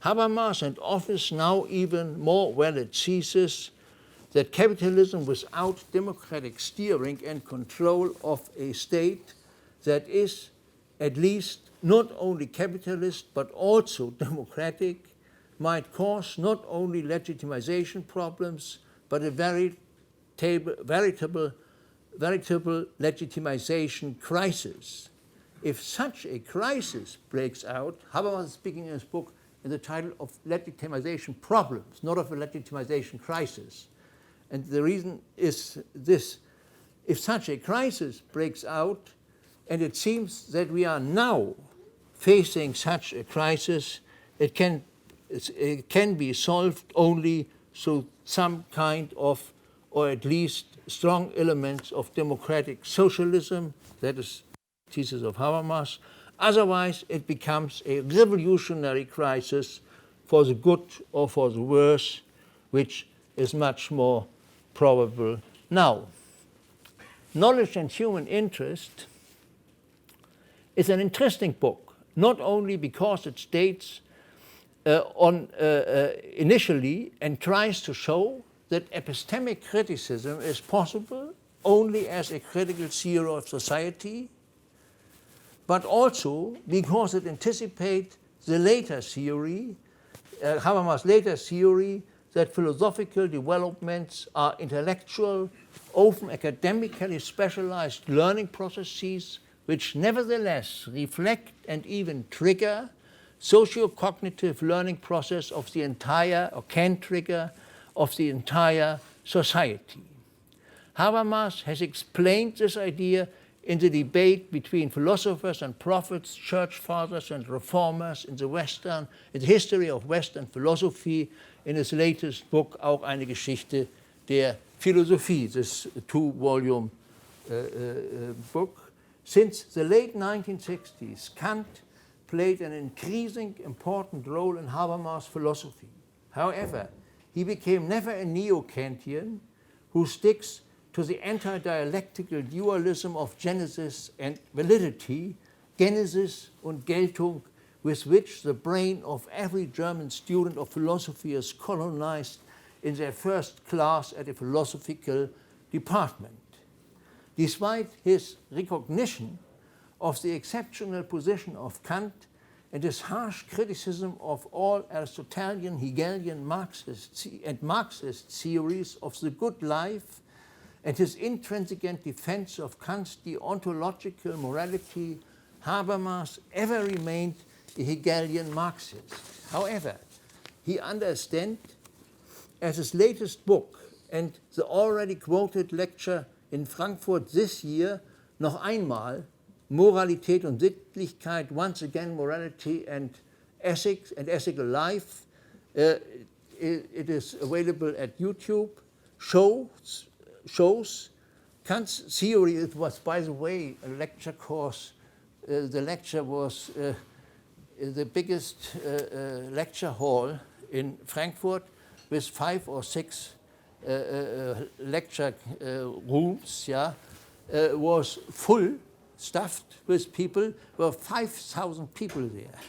Habermas and Offe's now even more valid thesis that capitalism without democratic steering and control of a state that is at least not only capitalist but also democratic might cause not only legitimization problems but a veritable legitimization crisis. If such a crisis breaks out, Habermas is speaking in his book in the title of legitimization problems, not of a legitimization crisis. And the reason is this: if such a crisis breaks out, and it seems that we are now facing such a crisis, it can be solved only through some kind of, or at least strong elements of democratic socialism. That is the thesis of Habermas. Otherwise, it becomes a revolutionary crisis for the good or for the worse, which is much more probable now. Knowledge and Human Interest is an interesting book, not only because it states initially and tries to show that epistemic criticism is possible only as a critical theory of society, but also because it anticipates the later theory, Habermas' later theory, that philosophical developments are intellectual, often academically specialized learning processes which nevertheless reflect and even trigger socio-cognitive learning process of the entire, or can trigger, of the entire society. Habermas has explained this idea in the debate between philosophers and prophets, church fathers and reformers in the history of Western philosophy, in his latest book, auch eine Geschichte der Philosophie, this two-volume book. Since the late 1960s, Kant played an increasing important role in Habermas' philosophy. However, he became never a neo-Kantian who sticks to the anti-dialectical dualism of genesis and validity, Genesis und Geltung, with which the brain of every German student of philosophy is colonized in their first class at a philosophical department. Despite his recognition of the exceptional position of Kant and his harsh criticism of all Aristotelian, Hegelian, Marxist theories of the good life, and his intransigent defense of Kant's deontological morality, Habermas ever remained a Hegelian Marxist. However, he understands, as his latest book and the already quoted lecture in Frankfurt this year, noch einmal, Moralität und Sittlichkeit, once again morality and ethics and ethical life. It is available at YouTube, shows Kant's theory. It was, by the way, a lecture course. The lecture was the biggest lecture hall in Frankfurt with 5 or 6 lecture rooms, was full, stuffed with people. There were 5,000 people there.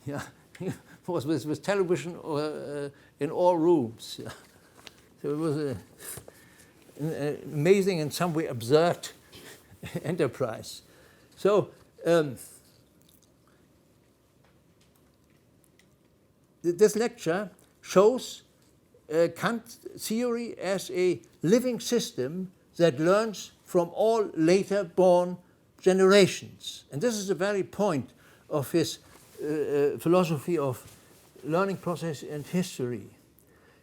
Yeah. Was with television in all rooms. Yeah. So it was an amazing and some way absurd enterprise. So this lecture shows Kant's theory as a living system that learns from all later born generations. And this is the very point of his philosophy of learning process and history.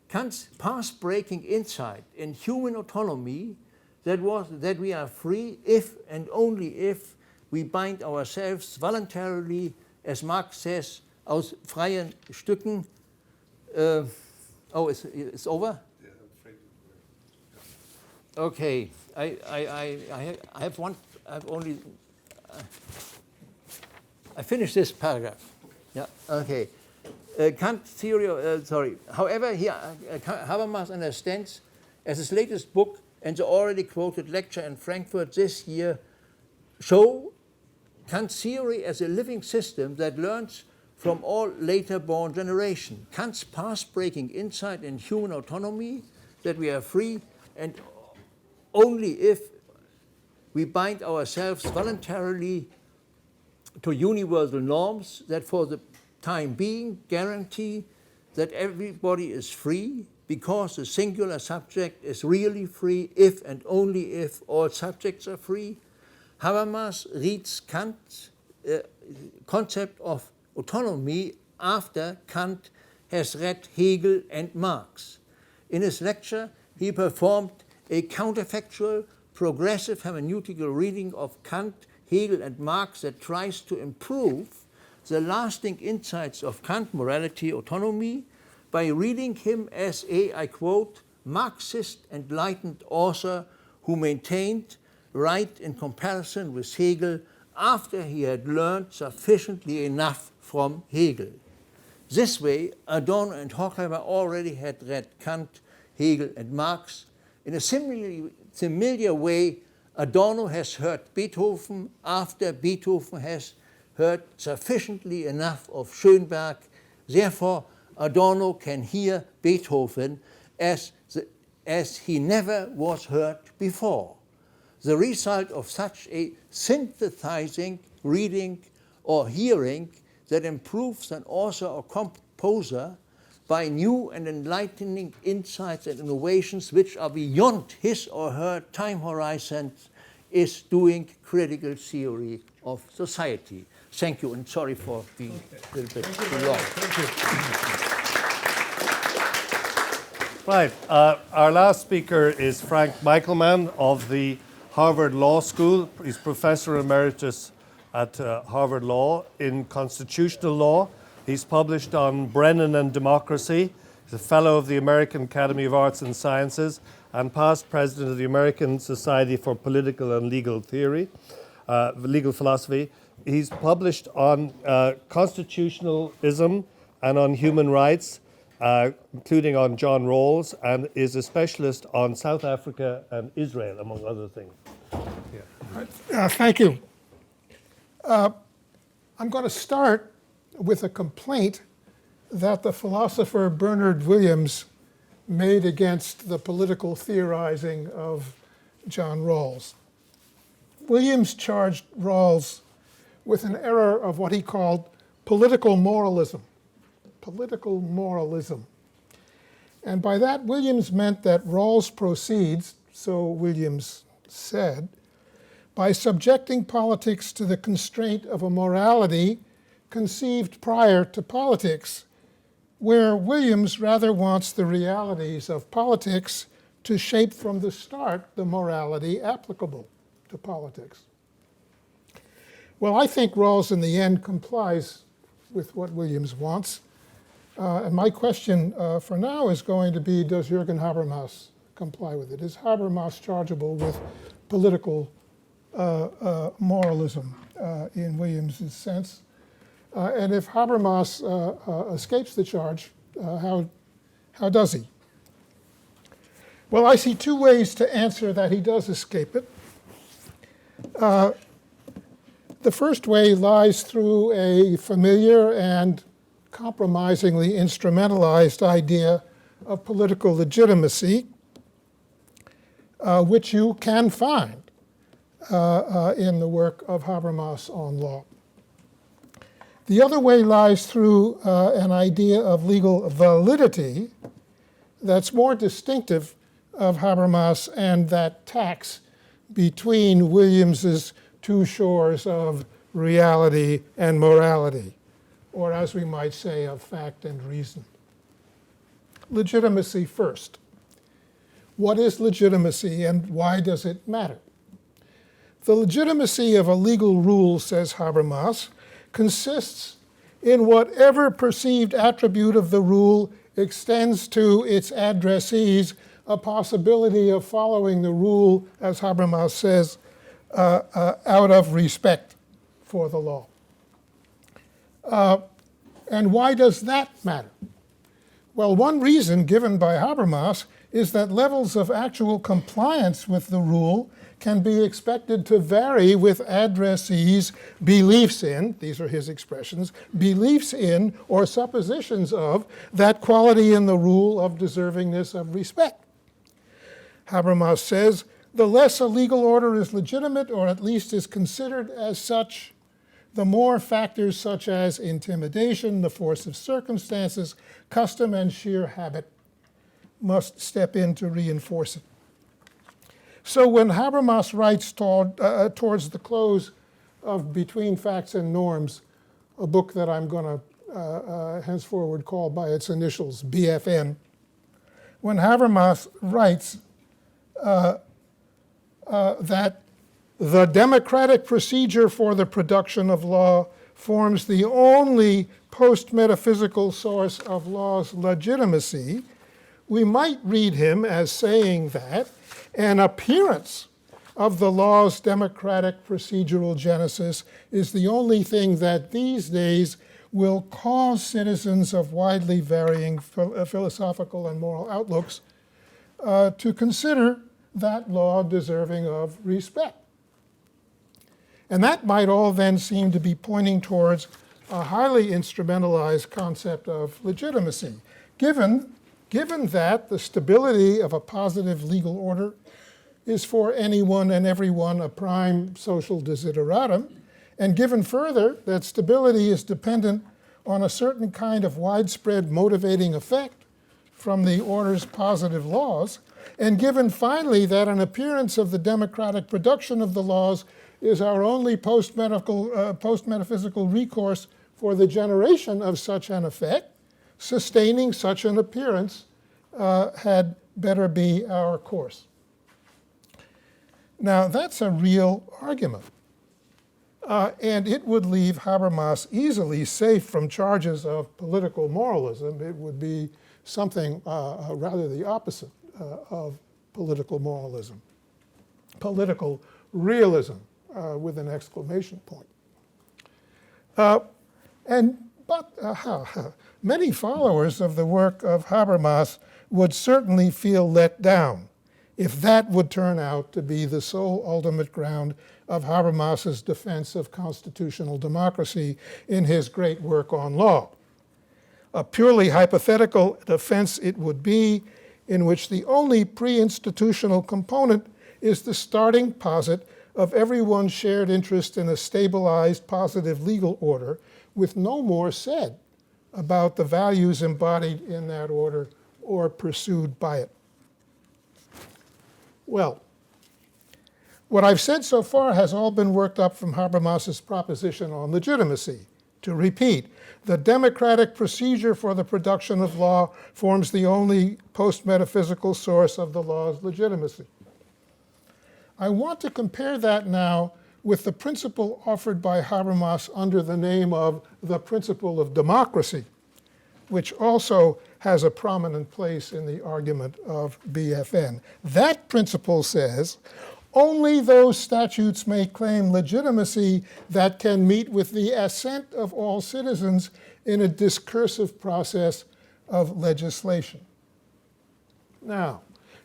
Kant's path-breaking insight in human autonomy that we are free if and only if we bind ourselves voluntarily, as Marx says, aus freien Stücken. It's over? Yeah, I'm afraid. Okay, I have one. I've only. I finished this paragraph. Yeah, okay. Kant theory, However, here Habermas understands, as his latest book and the already quoted lecture in Frankfurt this year show Kant's theory as a living system that learns from all later born generation. Kant's path-breaking insight in human autonomy, that we are free and only if we bind ourselves voluntarily to universal norms that for the time being guarantee that everybody is free because the singular subject is really free if and only if all subjects are free. Habermas reads Kant's concept of autonomy after Kant has read Hegel and Marx. In his lecture, he performed a counterfactual, progressive hermeneutical reading of Kant, Hegel, and Marx that tries to improve the lasting insights of Kant, morality, autonomy, by reading him as a, I quote, Marxist enlightened author who maintained right in comparison with Hegel after he had learned sufficiently enough from Hegel. This way, Adorno and Horkheimer already had read Kant, Hegel, and Marx. In a similar way, Adorno has heard Beethoven after Beethoven has heard sufficiently enough of Schönberg. Therefore, Adorno can hear Beethoven as he never was heard before. The result of such a synthesizing reading or hearing that improves an author or composer by new and enlightening insights and innovations which are beyond his or her time horizons is doing critical theory of society. Thank you, and sorry for being a little bit too long. Thank you. Right. Our last speaker is Frank Michelman of the Harvard Law School. He's Professor Emeritus at Harvard Law in Constitutional Law. He's published on Brennan and Democracy. He's a Fellow of the American Academy of Arts and Sciences and past President of the American Society for Political and Legal Theory, Legal Philosophy. He's published on constitutionalism and on human rights, including on John Rawls, and is a specialist on South Africa and Israel, among other things. Yeah. Thank you. I'm going to start with a complaint that the philosopher Bernard Williams made against the political theorizing of John Rawls. Williams charged Rawls with an error of what he called political moralism. Political moralism. And by that, Williams meant that Rawls proceeds, so Williams said, by subjecting politics to the constraint of a morality conceived prior to politics, where Williams rather wants the realities of politics to shape from the start the morality applicable to politics. Well, I think Rawls in the end complies with what Williams wants. And my question for now is going to be, does Jürgen Habermas comply with it? Is Habermas chargeable with political moralism in Williams' sense? And if Habermas escapes the charge, how does he? Well, I see two ways to answer that he does escape it. The first way lies through a familiar and compromisingly instrumentalized idea of political legitimacy, which you can find in the work of Habermas on law. The other way lies through an idea of legal validity that's more distinctive of Habermas and that tacks between Williams's two shores of reality and morality, or as we might say, of fact and reason. Legitimacy first. What is legitimacy and why does it matter? The legitimacy of a legal rule, says Habermas, consists in whatever perceived attribute of the rule extends to its addressees a possibility of following the rule, as Habermas says, out of respect for the law. And why does that matter? Well, one reason given by Habermas is that levels of actual compliance with the rule can be expected to vary with addressees' beliefs in, these are his expressions, beliefs in or suppositions of that quality in the rule of deservingness of respect. Habermas says, the less a legal order is legitimate, or at least is considered as such, the more factors such as intimidation, the force of circumstances, custom, and sheer habit must step in to reinforce it. So when Habermas writes towards the close of Between Facts and Norms, a book that I'm going to henceforward call by its initials, BFN, when Habermas writes that the democratic procedure for the production of law forms the only post-metaphysical source of law's legitimacy, we might read him as saying that an appearance of the law's democratic procedural genesis is the only thing that these days will cause citizens of widely varying philosophical and moral outlooks to consider that law deserving of respect. And that might all then seem to be pointing towards a highly instrumentalized concept of legitimacy, given that the stability of a positive legal order is for anyone and everyone a prime social desideratum, and given further that stability is dependent on a certain kind of widespread motivating effect from the order's positive laws, and given finally that an appearance of the democratic production of the laws is our only post-metaphysical recourse for the generation of such an effect, sustaining such an appearance had better be our course. Now, that's a real argument. And it would leave Habermas easily safe from charges of political moralism. It would be something rather the opposite of political moralism. Political realism with an exclamation point. Many followers of the work of Habermas would certainly feel let down if that would turn out to be the sole ultimate ground of Habermas's defense of constitutional democracy in his great work on law. A purely hypothetical defense it would be, in which the only pre-institutional component is the starting posit of everyone's shared interest in a stabilized positive legal order, with no more said about the values embodied in that order or pursued by it. Well, what I've said so far has all been worked up from Habermas's proposition on legitimacy. To repeat, the democratic procedure for the production of law forms the only post-metaphysical source of the law's legitimacy. I want to compare that now with the principle offered by Habermas under the name of the principle of democracy, which also has a prominent place in the argument of BFN. That principle says, only those statutes may claim legitimacy that can meet with the assent of all citizens in a discursive process of legislation. Now,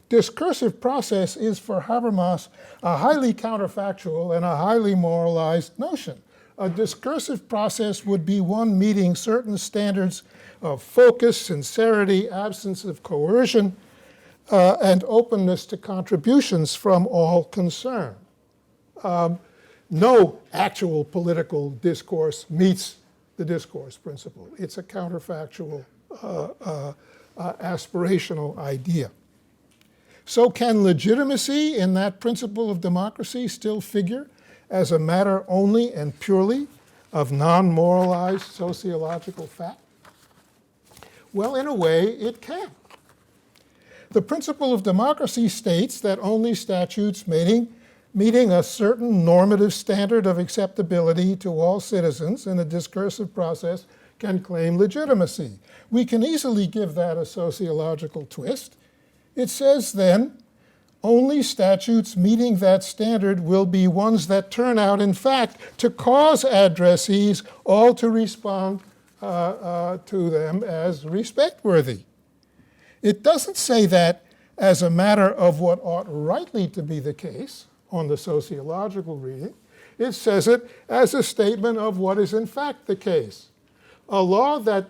discursive process is for Habermas a highly counterfactual and a highly moralized notion. A discursive process would be one meeting certain standards of focus, sincerity, absence of coercion, and openness to contributions from all concerned. No actual political discourse meets the discourse principle. It's a counterfactual, aspirational idea. So can legitimacy in that principle of democracy still figure as a matter only and purely of non-moralized sociological fact? Well, in a way, it can. The principle of democracy states that only statutes meeting a certain normative standard of acceptability to all citizens in a discursive process can claim legitimacy. We can easily give that a sociological twist. It says then, only statutes meeting that standard will be ones that turn out, in fact, to cause addressees all to respond to them as respect-worthy. It doesn't say that as a matter of what ought rightly to be the case on the sociological reading. It says it as a statement of what is in fact the case. A law that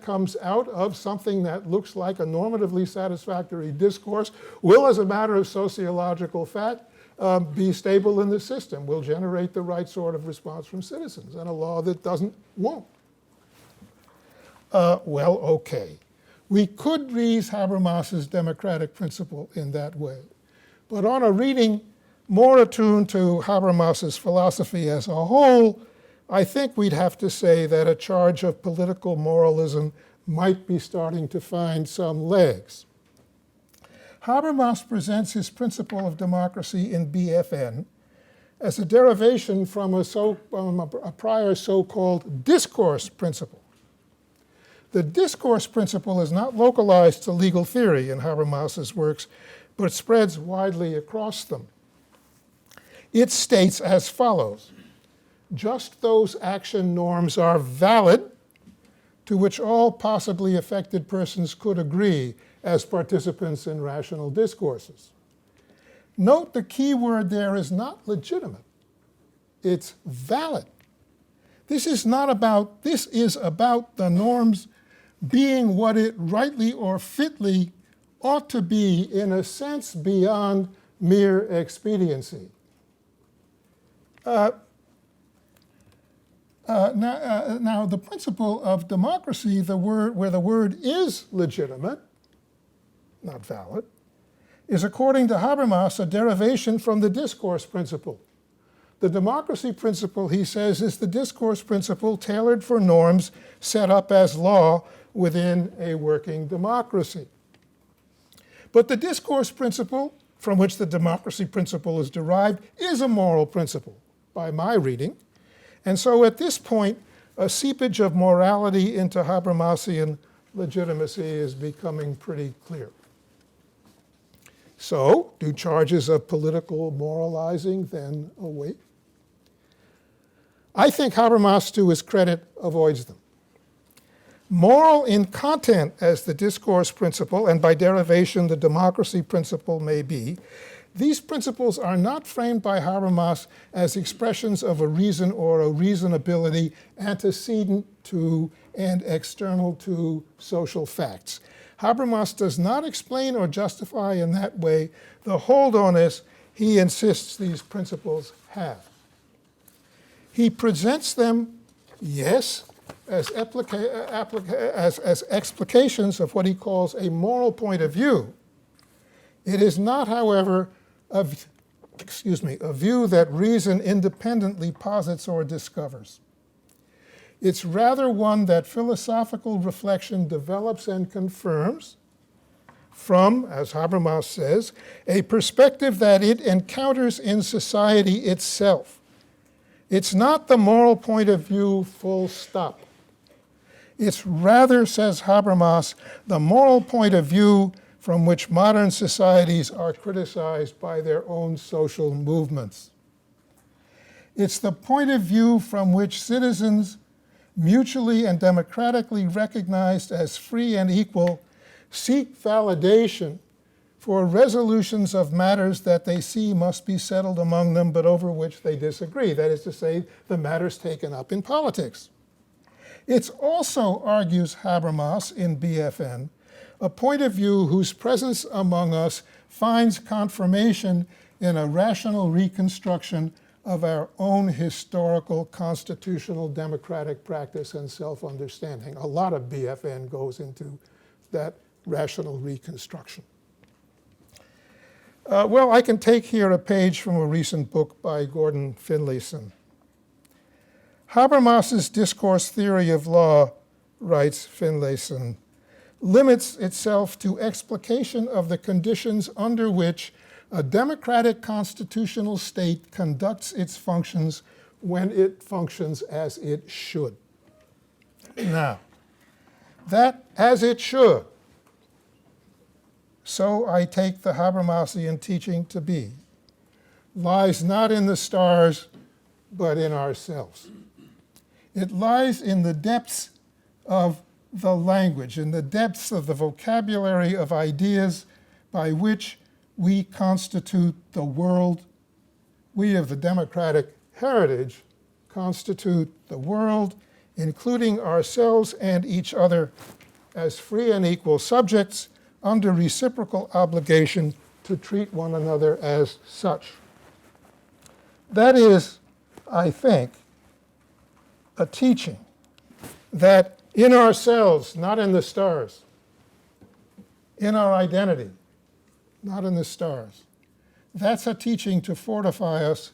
comes out of something that looks like a normatively satisfactory discourse will, as a matter of sociological fact, be stable in the system, will generate the right sort of response from citizens, and a law that doesn't, won't. Well, okay. We could read Habermas's democratic principle in that way. But on a reading more attuned to Habermas's philosophy as a whole, I think we'd have to say that a charge of political moralism might be starting to find some legs. Habermas presents his principle of democracy in BFN as a derivation from a prior so-called discourse principle. The discourse principle is not localized to legal theory in Habermas's works, but spreads widely across them. It states as follows: just those action norms are valid to which all possibly affected persons could agree as participants in rational discourses. Note the key word there is not legitimate, it's valid. This is about the norms being what it rightly or fitly ought to be, in a sense beyond mere expediency. Now, the principle of democracy, where the word is legitimate, not valid, is, according to Habermas, a derivation from the discourse principle. The democracy principle, he says, is the discourse principle tailored for norms set up as law within a working democracy. But the discourse principle, from which the democracy principle is derived, is a moral principle, by my reading. And so at this point, a seepage of morality into Habermasian legitimacy is becoming pretty clear. So, do charges of political moralizing then await? I think Habermas, to his credit, avoids them. Moral in content, as the discourse principle, and by derivation the democracy principle may be, these principles are not framed by Habermas as expressions of a reason or a reasonability antecedent to and external to social facts. Habermas does not explain or justify in that way the hold-on-ness he insists these principles have. He presents them, yes, as explications of what he calls a moral point of view. It is not, however, a view that reason independently posits or discovers. It's rather one that philosophical reflection develops and confirms from, as Habermas says, a perspective that it encounters in society itself. It's not the moral point of view, full stop. It's rather, says Habermas, the moral point of view from which modern societies are criticized by their own social movements. It's the point of view from which citizens, mutually and democratically recognized as free and equal, seek validation for resolutions of matters that they see must be settled among them, but over which they disagree. That is to say, the matters taken up in politics. It's also, argues Habermas in BFN, a point of view whose presence among us finds confirmation in a rational reconstruction of our own historical, constitutional, democratic practice and self-understanding. A lot of BFN goes into that rational reconstruction. Well, I can take here a page from a recent book by Gordon Finlayson. Habermas's discourse theory of law, writes Finlayson, limits itself to explication of the conditions under which a democratic constitutional state conducts its functions when it functions as it should. Now, that as it should so I take the Habermasian teaching to be, lies not in the stars, but in ourselves. It lies in the depths of the language, in the depths of the vocabulary of ideas by which we constitute the world. We of the democratic heritage constitute the world, including ourselves and each other, as free and equal subjects under reciprocal obligation to treat one another as such. That is, I think, a teaching that in ourselves, not in the stars, in our identity, not in the stars, that's a teaching to fortify us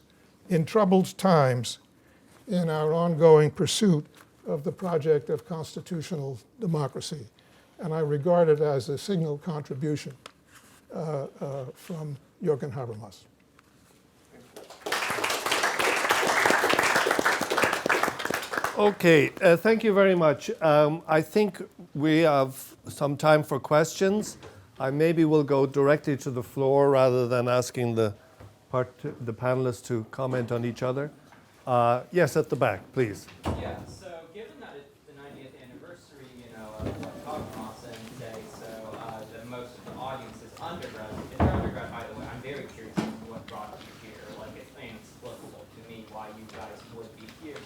in troubled times in our ongoing pursuit of the project of constitutional democracy. And I regard it as a signal contribution from Jürgen Habermas. Okay, thank you very much. I think we have some time for questions. I maybe will go directly to the floor rather than asking the panelists to comment on each other. Yes, at the back, please. Yeah, so given that it's the 90th anniversary, of Habermas, and say, that most of the audience is undergrad. If you're undergrad, by the way, I'm very curious as to what brought you here. Like, it's inexplicable to me why you guys would be here.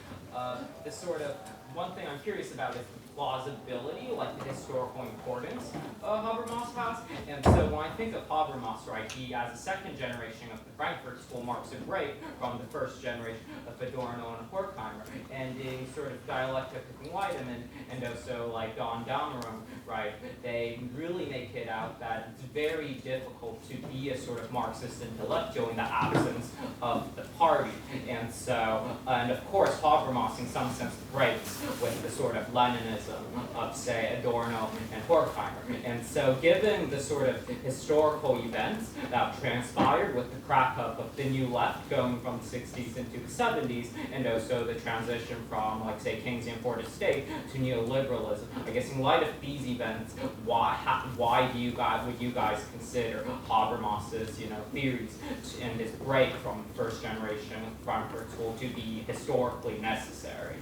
The sort of one thing I'm curious about is the plausibility, like the historical importance Habermas has. And so when I think of Habermas, right, he, as a second generation of the Frankfurt School, marks a break from the first generation of Adorno and Horkheimer. And in sort of dialectic of Enlightenment, and also like Don Dameron, right, they really make it out that it's very difficult to be a sort of Marxist intellectual in the absence of the party. And so, and of course, Habermas in some sense breaks with the sort of Leninism of, say, Adorno and Horkheimer. And so given the sort of historical events that transpired with the crack up of the New Left going from the 60s into the 70s, and also the transition from, like, say, Keynesian Fourth Estate to neoliberalism, I guess in light of these events, why do you guys, would you guys consider Habermas's, theories and his break from first generation Frankfurt School to be historically necessary?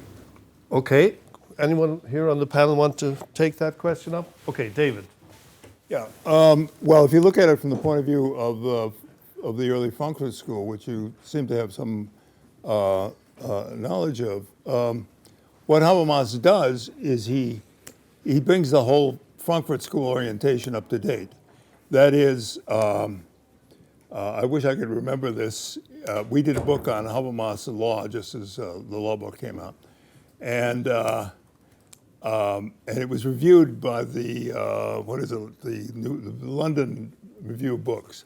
Okay. Anyone here on the panel want to take that question up? Okay, David. Yeah. Well, if you look at it from the point of view of the early Frankfurt School, which you seem to have some knowledge of, what Habermas does is he brings the whole Frankfurt School orientation up to date. That is, I wish I could remember this. We did a book on Habermas and law just as the law book came out. And it was reviewed by the London Review of Books.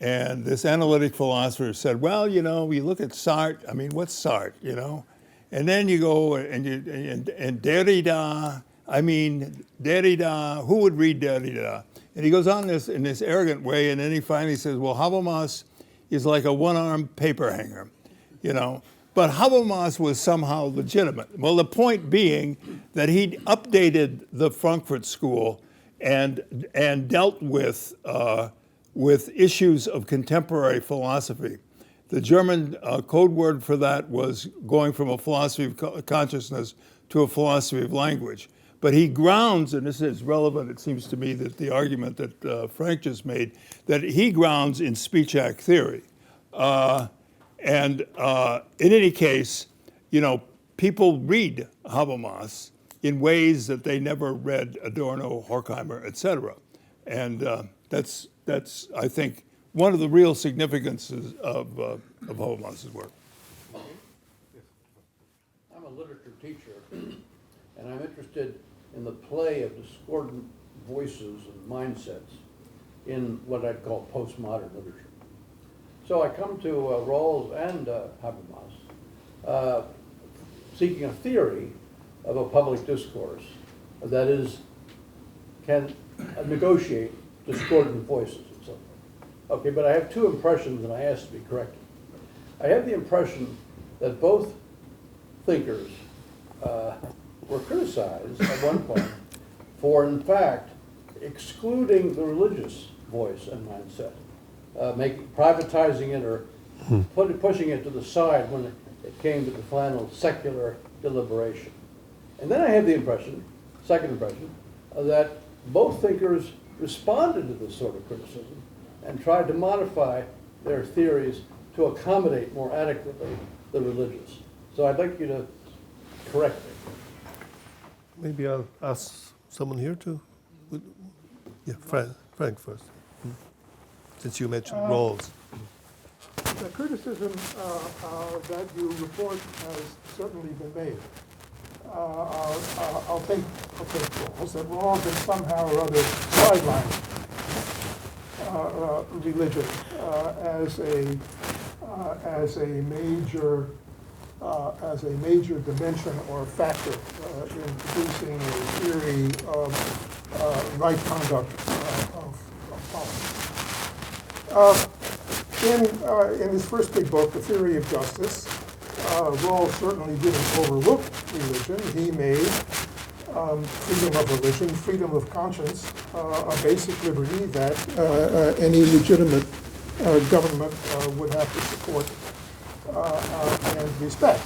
And this analytic philosopher said, well, you look at Sartre. I mean, what's Sartre, And then you go and Derrida. I mean, Derrida. Who would read Derrida? And he goes on in this arrogant way, and then he finally says, well, Habermas is like a one-armed paper hanger, But Habermas was somehow legitimate. Well, the point being that he'd updated the Frankfurt School and dealt with issues of contemporary philosophy. The German code word for that was going from a philosophy of consciousness to a philosophy of language. But he grounds, and this is relevant, it seems to me, that the argument that Frank just made, that he grounds in speech act theory. And in any case, people read Habermas in ways that they never read Adorno, Horkheimer, etc. And that's I think, one of the real significances of Habermas's work. I'm a literature teacher, and I'm interested in the play of discordant voices and mindsets in what I'd call postmodern literature. So I come to Rawls and Habermas seeking a theory of a public discourse that can negotiate discordant voices and so forth. Okay, but I have two impressions and I ask to be corrected. I have the impression that both thinkers were criticized at one point for, in fact, excluding the religious voice and mindset, privatizing it or pushing it to the side when it came to the final secular deliberation. And then I have the impression, second impression, that both thinkers responded to this sort of criticism and tried to modify their theories to accommodate more adequately the religious. So I'd like you to correct me. Maybe I'll ask someone here to. Yeah, Frank first. Since you mentioned Rawls. The criticism that you report has certainly been made. I'll take Rawls, that Rawls has somehow or other sidelined religion as a major dimension or factor in producing a theory of right conduct of politics. In his first big book, The Theory of Justice, Rawls certainly didn't overlook religion. He made freedom of religion, freedom of conscience, a basic liberty that any legitimate government would have to support and respect.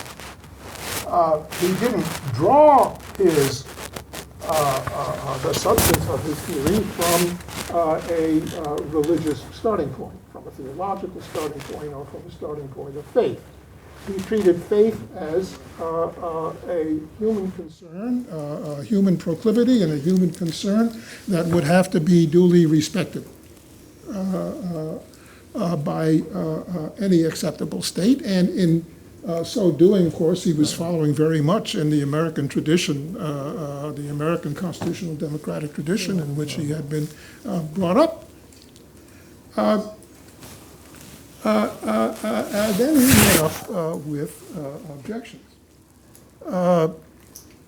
He didn't draw his the substance of his theory from a religious starting point, from a theological starting point, or from a starting point of faith. He treated faith as a human concern, a human proclivity, and a human concern that would have to be duly respected by any acceptable state. And in so doing, of course, he was following very much in the American tradition, the American constitutional democratic tradition in which he had been brought up. Then he went up with objections.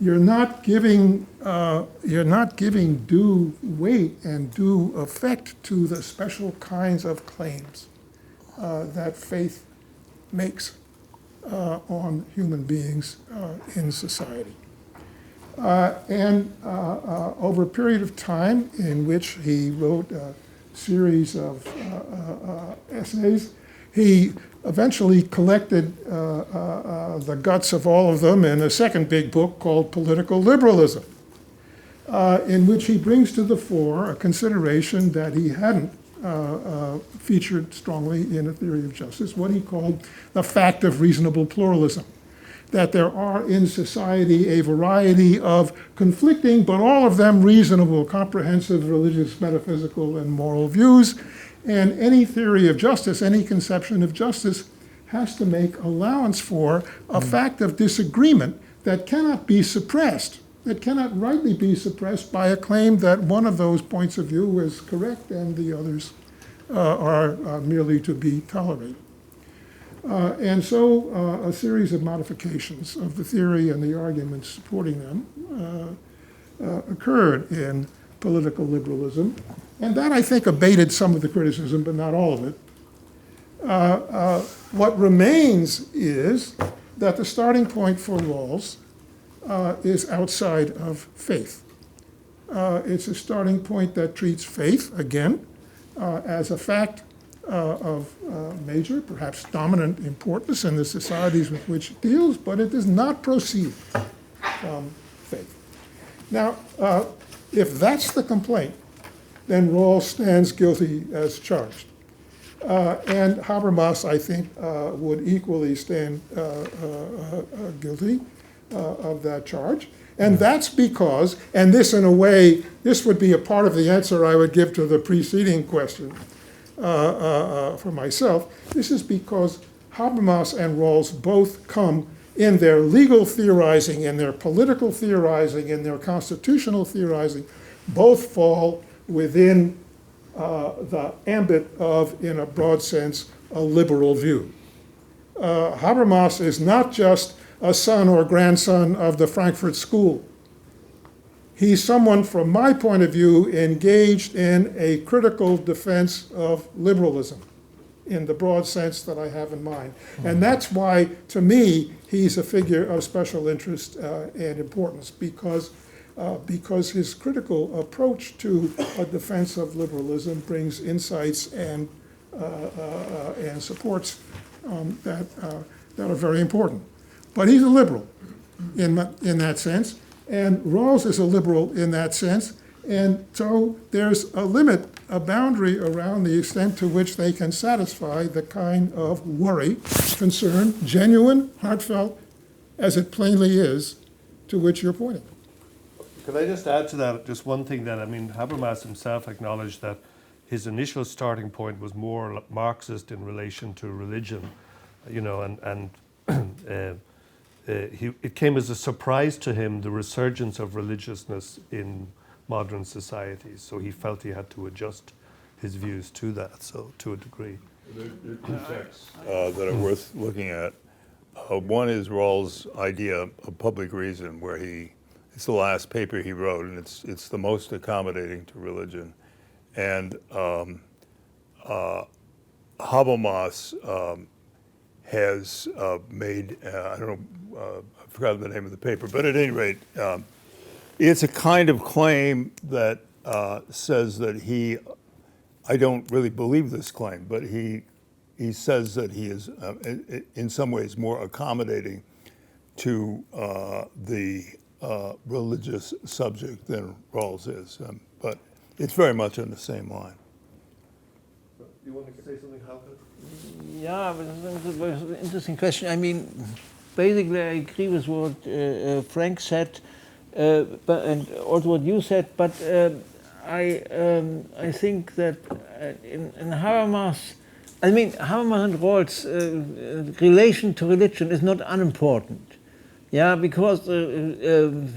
You're not giving due weight and due effect to the special kinds of claims that faith makes on human beings in society. And over a period of time in which he wrote a series of essays, he eventually collected the guts of all of them in a second big book called Political Liberalism, in which he brings to the fore a consideration that he hadn't featured strongly in A Theory of Justice, what he called the fact of reasonable pluralism, that there are in society a variety of conflicting, but all of them reasonable, comprehensive religious, metaphysical, and moral views. And any theory of justice, any conception of justice, has to make allowance for a fact of disagreement that cannot be suppressed, that cannot rightly be suppressed by a claim that one of those points of view is correct and the others are merely to be tolerated. And so a series of modifications of the theory and the arguments supporting them occurred in political liberalism. And that, I think, abated some of the criticism, but not all of it. What remains is that the starting point for Rawls is outside of faith. It's a starting point that treats faith, again, as a fact of major, perhaps dominant importance in the societies with which it deals, but it does not proceed from faith. Now, if that's the complaint, then Rawls stands guilty as charged. And Habermas, I think, would equally stand guilty of that charge. And that's because, and this in a way, this would be a part of the answer I would give to the preceding question for myself. This is because Habermas and Rawls both come in their legal theorizing, in their political theorizing, in their constitutional theorizing, both fall within the ambit of, in a broad sense, a liberal view. Habermas is not just a son or grandson of the Frankfurt School. He's someone, from my point of view, engaged in a critical defense of liberalism in the broad sense that I have in mind. And that's why, to me, he's a figure of special interest and importance, because because his critical approach to a defense of liberalism brings insights and supports that are very important. But he's a liberal in that sense, and Rawls is a liberal in that sense, and so there's a limit, a boundary around the extent to which they can satisfy the kind of worry, concern, genuine, heartfelt, as it plainly is, to which you're pointing. Could I just add to that just one thing that, I mean, Habermas himself acknowledged that his initial starting point was more Marxist in relation to religion, you know, and it came as a surprise to him, the resurgence of religiousness in modern societies. So he felt he had to adjust his views to that, so to a degree. There are two texts that are worth looking at. One is Rawls' idea of public reason, where it's the last paper he wrote, and it's the most accommodating to religion. And Habermas has made, I don't know, I forgot the name of the paper, but at any rate, it's a kind of claim that says that I don't really believe this claim, but he says that he is in some ways more accommodating to the religious subject than Rawls is, but it's very much on the same line. You want to say something, Hauke? Yeah, but it's an interesting question. I mean, basically, I agree with what Frank said, and also what you said. But I think that in Habermas, I mean, Habermas and Rawls' relation to religion is not unimportant. Yeah, because Rawls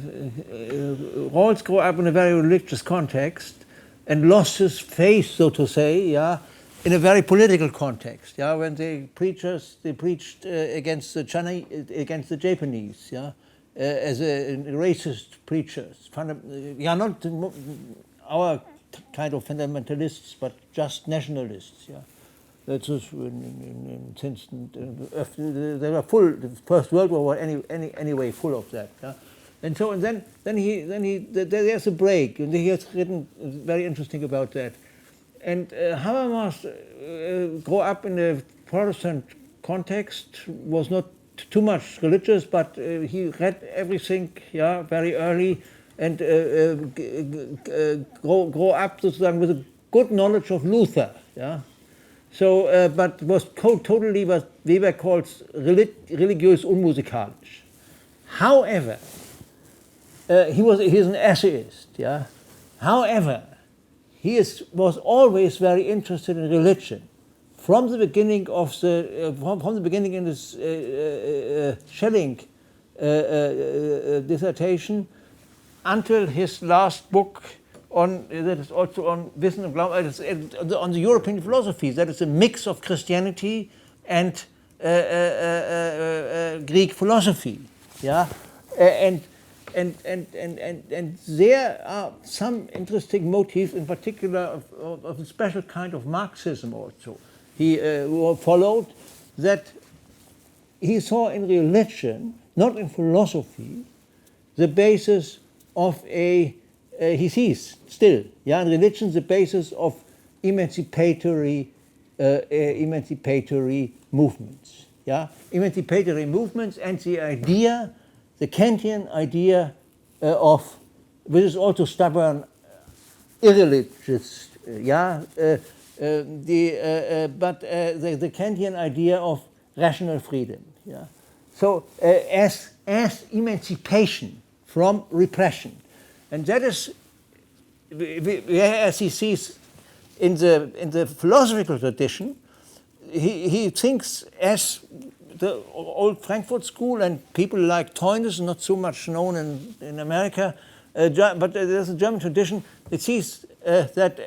grew up in a very religious context and lost his faith, so to say, yeah, in a very political context. Yeah, when they preached against the Japanese, yeah, as a racist preachers. Yeah, not our kind of fundamentalists, but just nationalists. Yeah. That's just since they were full. The First World War was anyway full of that. Yeah? And so then there's a break, and he has written very interesting about that. And Habermas grew up in a Protestant context, was not too much religious, but he read everything, yeah, very early, and grow up sozusagen with a good knowledge of Luther, yeah. So, but was totally what Weber calls religiös unmusikalisch. However, he's an essayist, yeah. However, was always very interested in religion from the beginning of from the beginning in his Schelling dissertation until his last book that is also on Wissen und Glauben, on the European philosophy, that is a mix of Christianity and Greek philosophy, yeah, and there are some interesting motifs, in particular of a special kind of Marxism also. He followed that he saw in religion, not in philosophy, the basis of he sees still, yeah, in religion the basis of emancipatory movements, yeah, emancipatory movements, and the Kantian idea which is also stubborn, irreligious, yeah, but the Kantian idea of rational freedom, yeah. So as emancipation from repression. And that is, as he sees in the philosophical tradition, he thinks as the old Frankfurt school and people like Teunis, not so much known in America, but there's a German tradition that sees that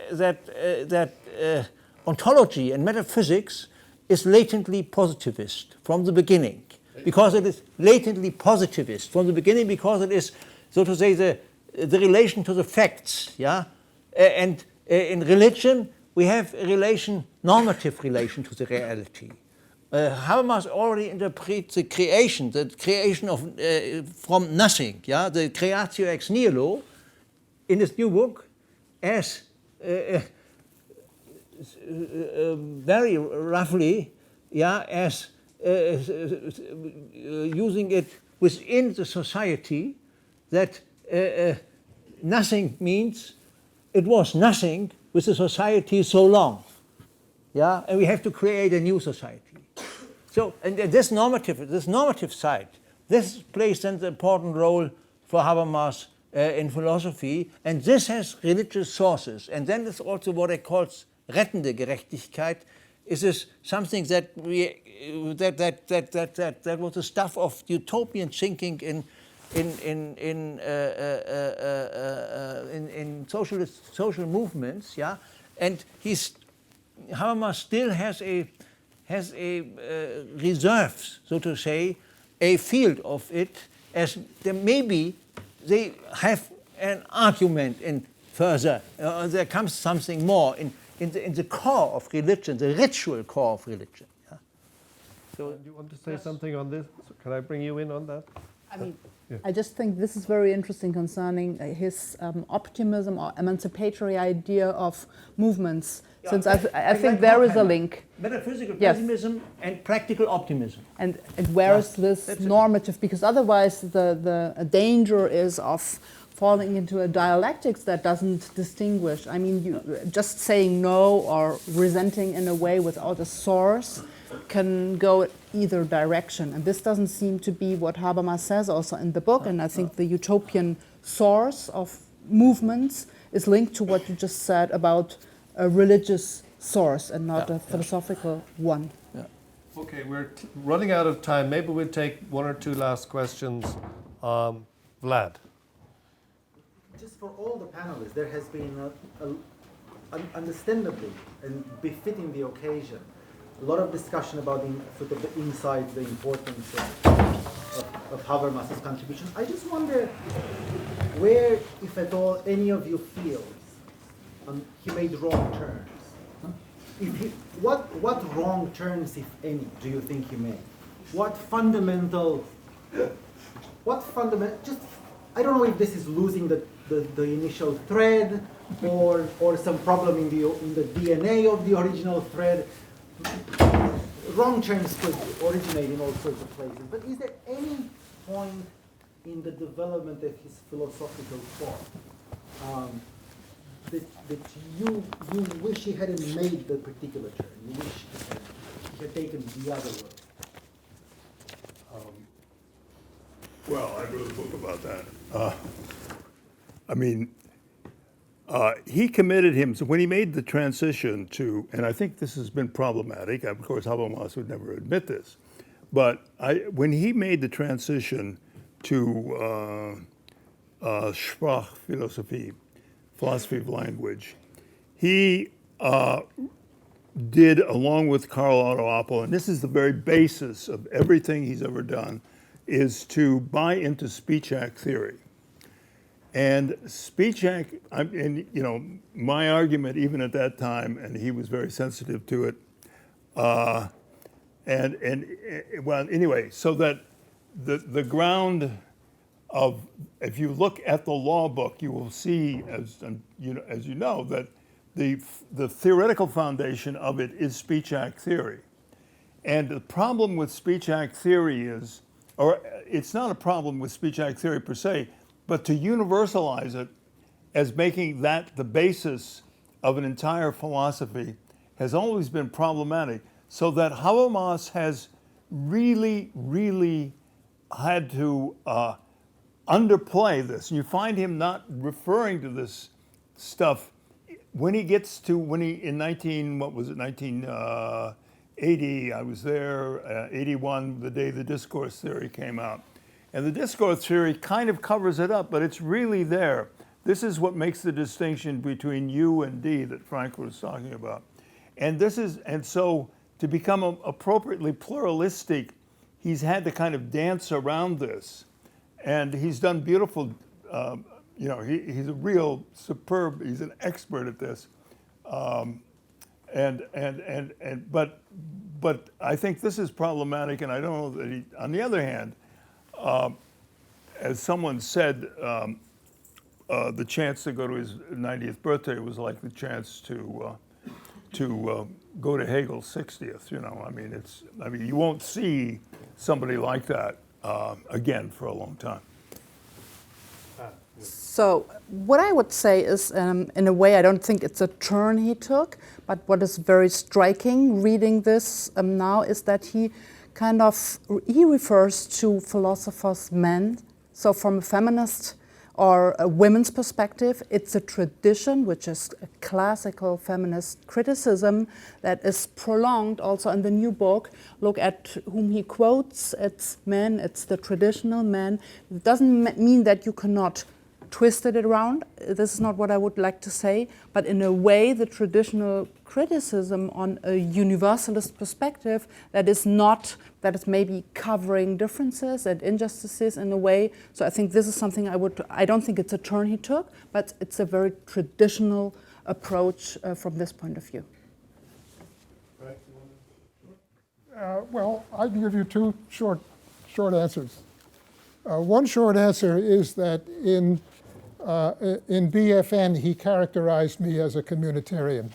ontology and metaphysics is latently positivist from the beginning, because it is latently positivist from the beginning, because it is, so to say, the relation to the facts, yeah, and in religion we have a normative relation to the reality. Habermas already interprets the creation of from nothing, yeah, the creatio ex nihilo, in his new book, as very roughly, yeah, as using it within the society, that nothing means it was nothing with the society so long, yeah, and we have to create a new society. So, and this normative side, this plays an important role for Habermas in philosophy, and this has religious sources. And then there's also what I call rettende Gerechtigkeit. Is this something that that was the stuff of utopian thinking in social movements, yeah, and Habermas still has a reserves, so to say, a field of it, as maybe they have an argument in further, there comes something more in the core of religion, the ritual core of religion. Yeah? So, do you want to say something on this? So can I bring you in on that? I mean, Yeah. I just think this is very interesting concerning his optimism or emancipatory idea of movements, Yeah, since I I think like there is a Horkheimer. link. Metaphysical Yes. pessimism and practical optimism. And where is this that's it. normative? Because otherwise the danger is of falling into a dialectics that doesn't distinguish. I mean, just saying no or resenting in a way without a source can go either direction. And this doesn't seem to be what Habermas says also in the book. And I think the utopian source of movements is linked to what you just said about a religious source and not a philosophical one. Okay, we're running out of time. Maybe we'll take one or two last questions. Vlad. Just for all the panelists, there has been, understandably and befitting the occasion, a lot of discussion about sort of the insights, the importance of Habermas's contribution. I just wonder where, if at all, any of you feels he made wrong turns. What wrong turns, if any, do you think he made? What fundamental, just, I don't know if this is losing the initial thread or some problem in the DNA of the original thread. Wrong turns could originate in all sorts of places, but is there any point in the development of his philosophical thought that you wish he hadn't made the particular turn? You wish he had taken the other road? Well, I wrote a book about that. I mean, he committed himself, when he made the transition to, and I think this has been problematic, of course Habermas would never admit this, but when he made the transition to Sprachphilosophie, philosophy of language, he did, along with Karl Otto Appel, and this is the very basis of everything he's ever done, is to buy into speech act theory. And speech act, and you know, my argument even at that time, and he was very sensitive to it, well, anyway, so that the ground of, if you look at the law book, you will see, as you know, that the theoretical foundation of it is speech act theory. And the problem with speech act theory is, or it's not a problem with speech act theory per se, but to universalize it as making that the basis of an entire philosophy has always been problematic. So that Habermas has really, really had to underplay this. You find him not referring to this stuff when he gets to, in 1980, I was there, 81, the day the discourse theory came out. And the discourse theory kind of covers it up, but it's really there. This is what makes the distinction between U and D that Frank was talking about. And so to become appropriately pluralistic, he's had to kind of dance around this. And he's done beautiful, he's a real superb, he's an expert at this. But But I think this is problematic, and I don't know that on the other hand, as someone said, the chance to go to his 90th birthday was like the chance to go to Hegel's 60th. I mean, you won't see somebody like that again for a long time. So what I would say is, in a way, I don't think it's a turn he took, but what is very striking reading this now is that he refers to philosophers, men. So from a feminist or a women's perspective, it's a tradition, which is a classical feminist criticism that is prolonged also in the new book. Look at whom he quotes. It's men, it's the traditional men. It doesn't mean that you cannot twist it around. This is not what I would like to say, but in a way, the traditional criticism on a universalist perspective that is maybe covering differences and injustices in a way. So I think this is something I don't think it's a turn he took, but it's a very traditional approach from this point of view. Well, I can give you two short answers. One short answer is that in BFN, he characterized me as a communitarian.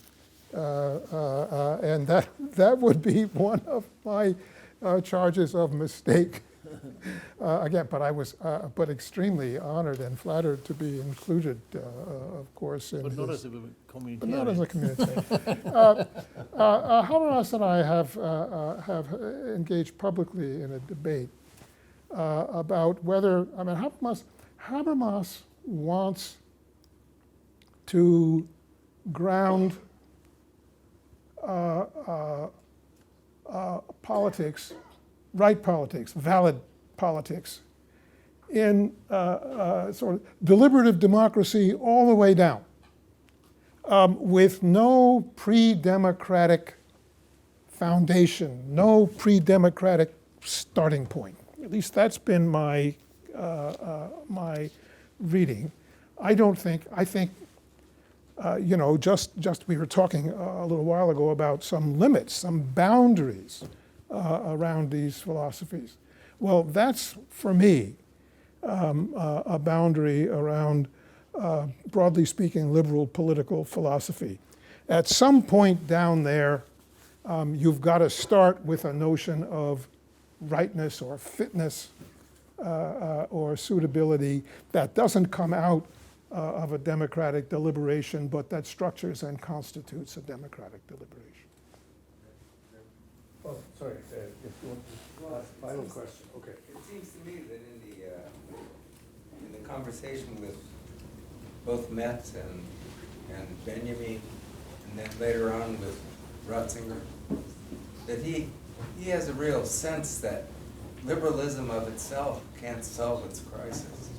And that would be one of my charges of mistake. Again, but I was extremely honored and flattered to be included, of course. But not as a communitarian. But not as a communitarian. Habermas and I have engaged publicly in a debate about whether, Habermas wants to ground politics, right politics, valid politics, in sort of deliberative democracy all the way down, with no pre-democratic foundation, no pre-democratic starting point. At least that's been my reading. I think, just we were talking a little while ago about some limits, some boundaries around these philosophies. Well, that's, for me, a boundary around, broadly speaking, liberal political philosophy. At some point down there, you've got to start with a notion of rightness or fitness or suitability that doesn't come out of a democratic deliberation, but that structures and constitutes a democratic deliberation. Oh, sorry, if you want to, final question, okay. It seems to me that in the conversation with both Metz and Benjamin, and then later on with Ratzinger, that he has a real sense that liberalism of itself can't solve its crisis,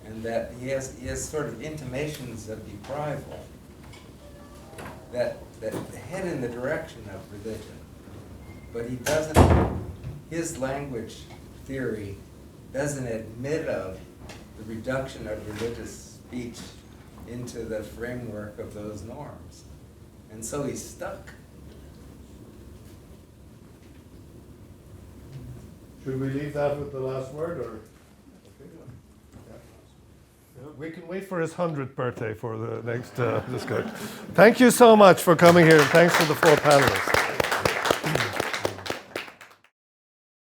and that he has sort of intimations of deprival that head in the direction of religion, but he doesn't. His language theory doesn't admit of the reduction of religious speech into the framework of those norms, and so he's stuck. Should we leave that with the last word, or? We can wait for his 100th birthday for the next discussion. Thank you so much for coming here, and thanks to the four panelists.